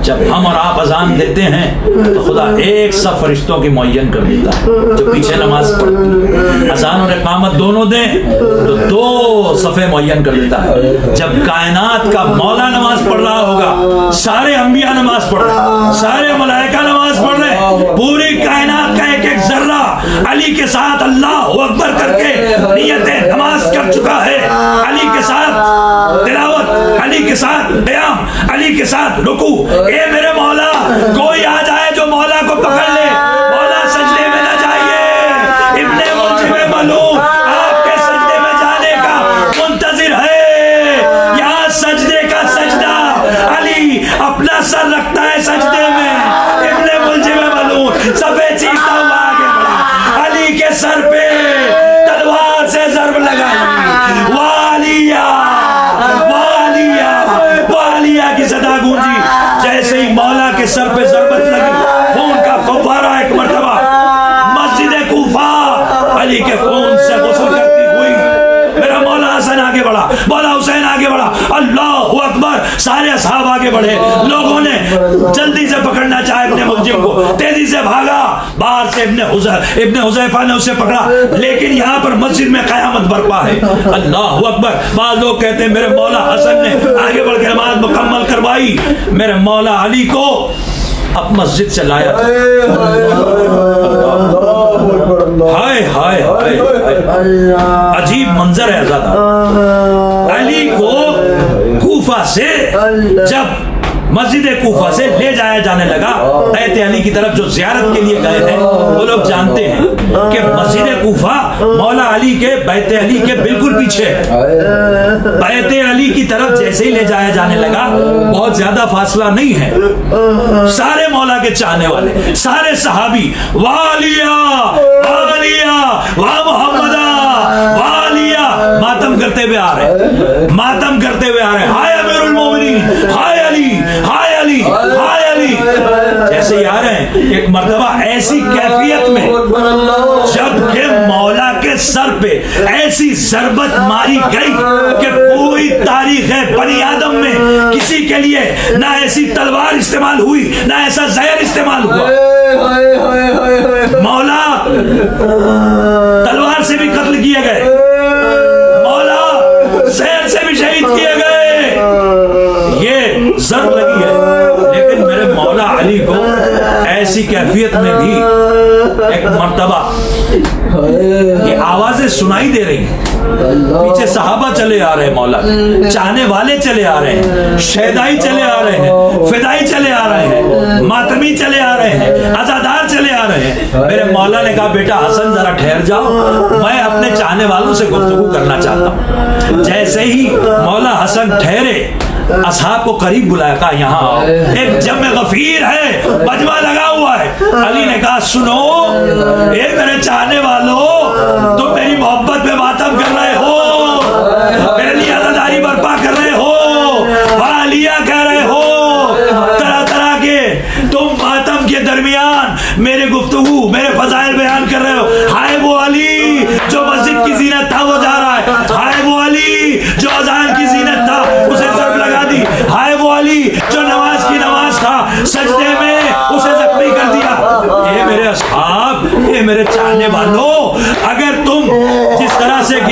جب ہم اور آپ اذان دیتے ہیں تو خدا ایک صف فرشتوں کی معین کر دیتا ہے جو پیچھے نماز پڑھتی ہے. اذان اور اقامت دونوں دیں تو 2 صفیں معین کر دیتا ہے. جب کائنات کا مولا نماز پڑھ رہا ہوگا, سارے انبیاء نماز پڑھ رہے, سارے ملائکہ نماز پڑھ رہے, پوری کائنات کا ایک ایک ذرہ علی کے ساتھ اللہ اکبر کر کے نیت نماز کر چکا ہے. علی کے ساتھ تلاوت, علی کے ساتھ قیام, علی کے ساتھ رکوع. اے میرے مولا, کوئی آ جائے جو مولا کو پکڑ لے, مولا سجدے میں نہ جائیے. ابن منجم ملعون آپ کے سجدے میں جانے کا منتظر ہے. یہاں سجدے کا سجدہ علی اپنا سر رکھتا ہے سجدے میں. ابن منجم ملعون صفے چیختا ہوا آگے بڑھا, علی کے سر پہ تلوار سے ضرب لگائی. والیہ کی صدا گونجی. جیسے ہی مولا کے سر پہ ضربت لگی, خون کا فوارہ ایک مرتبہ مسجد کوفہ علی کے خون سے غسل کرتی ہوئی. میرا مولا حسن آگے بڑھا, مولا حسین آگے بڑھا. اللہ اکبر. سارے اصحاب آگے بڑھے. لوگوں نے جلدی سے پکڑنا چاہے ابن ملجم کو, تیزی سے بھاگا. باہر سے ابن حذیفہ نے اسے پکڑا, لیکن یہاں پر مسجد میں قیامت برپا ہے. اللہ اکبر. بعض لوگ کہتے ہیں میرے مولا حسن نے آگے بڑھ کے نماز مکمل کروائی, میرے مولا علی کو اب مسجد سے لایا. ہائے ہائے ہائے, عجیب منظر ہے زیادہ. علی کو کوفہ سے جب مسجد کوفہ سے لے جایا جانے لگا, بیت علی کی طرف جو زیارت کے لیے گئے ہیں وہ لوگ جانتے ہیں کہ مسجد کوفہ مولا علی کے بیت علی کے بالکل پیچھے ہے. بیت علی کی طرف جیسے ہی لے جایا جانے لگا, بہت زیادہ فاصلہ نہیں ہے. سارے مولا کے چاہنے والے, سارے صحابی والیہ والیہ وا محمدہ والیہ ماتم کرتے ہوئے آ رہے, ماتم کرتے ہوئے آ رہے. ہائے امیر المومنین, ہائے علی, ہائے علی, ہائے علی. جیسے ہی آ رہے ہیں, ایک مرتبہ ایسی کیفیت میں جب کہ مولا کے سر پہ ایسی ضربت ماری گئی کہ پوری تاریخ بنی آدم میں کسی کے لیے نہ ایسی تلوار استعمال ہوئی, نہ ایسا زہر استعمال ہوا. مولا تلوار سے بھی قتل کیے گئے, مولا زہر سے بھی شہید کیے گئے. یہ ضرب لگی ہے, لیکن میرے مولا علی کو ایسی کیفیت میں بھی ایک مرتبہ یہ آوازیں سنائی دے رہی ہیں. پیچھے صحابہ چلے آ رہے ہیں, مولا چاہنے والے چلے آ رہے ہیں, شہدائی چلے آ رہے ہیں, فدائی چلے آ رہے ہیں, ماتمی چلے آ رہے ہیں, عزادار چلے آ رہے ہیں. میرے مولا نے کہا بیٹا حسن ذرا ٹھہر جاؤ, میں اپنے چاہنے والوں سے گفتگو کرنا چاہتا ہوں. جیسے ہی مولا حسن ٹھہرے, اصحاب کو قریب بلایا, کہا یہاں آؤ, ایک جمع غفیر ہے, مجمع لگا ہوا ہے. علی نے کہا سنو, اے میرے چاہنے والوں, تم میری محبت میں ماتم کر رہے ہو,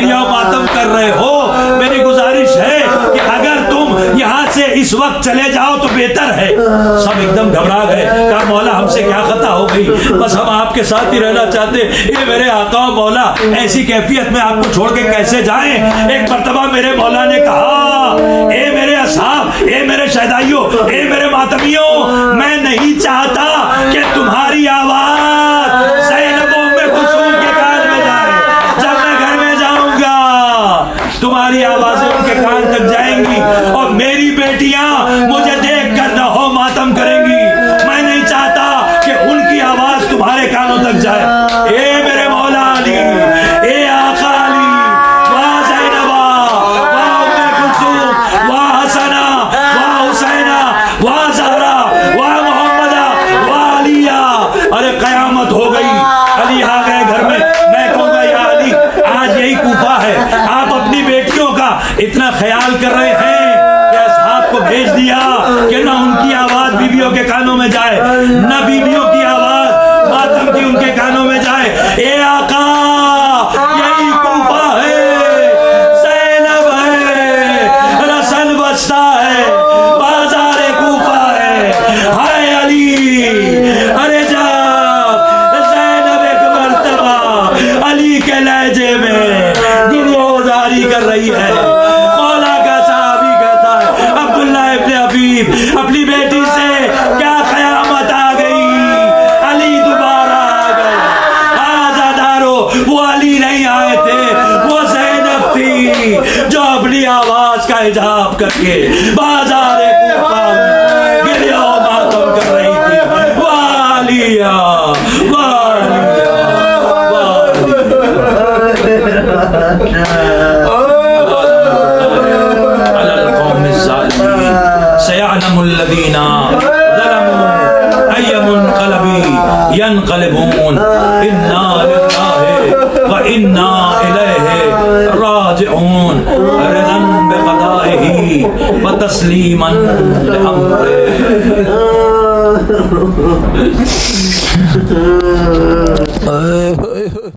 گریہ و ماتم کر رہے ہو، میری گزارش ہے کہ اگر تم یہاں سے اس وقت چلے جاؤ تو بہتر ہے۔ سب ایک دم گھبرا گئے، کہا مولا ہم سے کیا خطا ہو گئی، بس ہم آپ کے ساتھ ہی رہنا چاہتے، اے میرے آقا و مولا ایسی کیفیت میں آپ کو چھوڑ کے کیسے جائیں۔ ایک مرتبہ میرے مولا نے کہا، اے میرے اصحاب، اے میرے شہدائیوں، اے میرے ماتمیوں، میں نہیں چاہتا کہ تمہاری آواز زینب ام کلثوم کے کان میں جائے۔ جب میں گھر میں جاؤں گا تمہاری آوازیں ان کے کان تک جائیں گی اور میری بیٹیاں مجھے دیکھ کر نہو ماتم کریں گی۔ میں نہیں چاہتا کہ ان کی آواز تمہارے کانوں تک جائے۔ اے میرے مولا علی، اے آقا علی، واہ زینبا، واہ ام کلثوم، واہ حسنہ، واہ حسینہ، واہ زہرا، واہ محمدہ، واہ علیہ۔ ارے قیامت ہو گئی، علی آ گئے گھر میں۔ میں کہوں گا یا علی آج یہی کوفہ ہے، آپ اپنی بیٹیوں کا اتنا خیال کر رہے ہیں کہ اصحاب کو بھیج دیا کہ نہ ان کی آواز بیویوں کے کانوں میں جائے، نہ بیویوں کی آواز ماتم کی ان کے کانوں میں جائے۔ اے آقا یہی کوفہ ہے، زینب ہے، رسن بستہ ہے، بازار کوفہ ہے۔ ہائے علی، ارے جب زینب ایک مرتبہ علی کے لہجے میں گریہوزاری کر رہی ہے، مولا کا صحابی کہتا ہے عبداللہ ابن حبیب اپنی بیٹی سے کیا قیامت آ گئی، علی دوبارہ آ گئے۔ آزادارو، وہ علی نہیں آئے تھے، وہ زینب تھی جو اپنی آواز کا حجاب کر کے بازار کوفہ میں گریہ و ماتم کر رہی تھی۔ واہ علیہ، واہ علیہ، واہ علی القوم الظالمین سيعلم الذين ظلموا أي منقلب ينقلبون إنا لله وإنا إليه راجعون رضا بقضائه وتسليما لأمره۔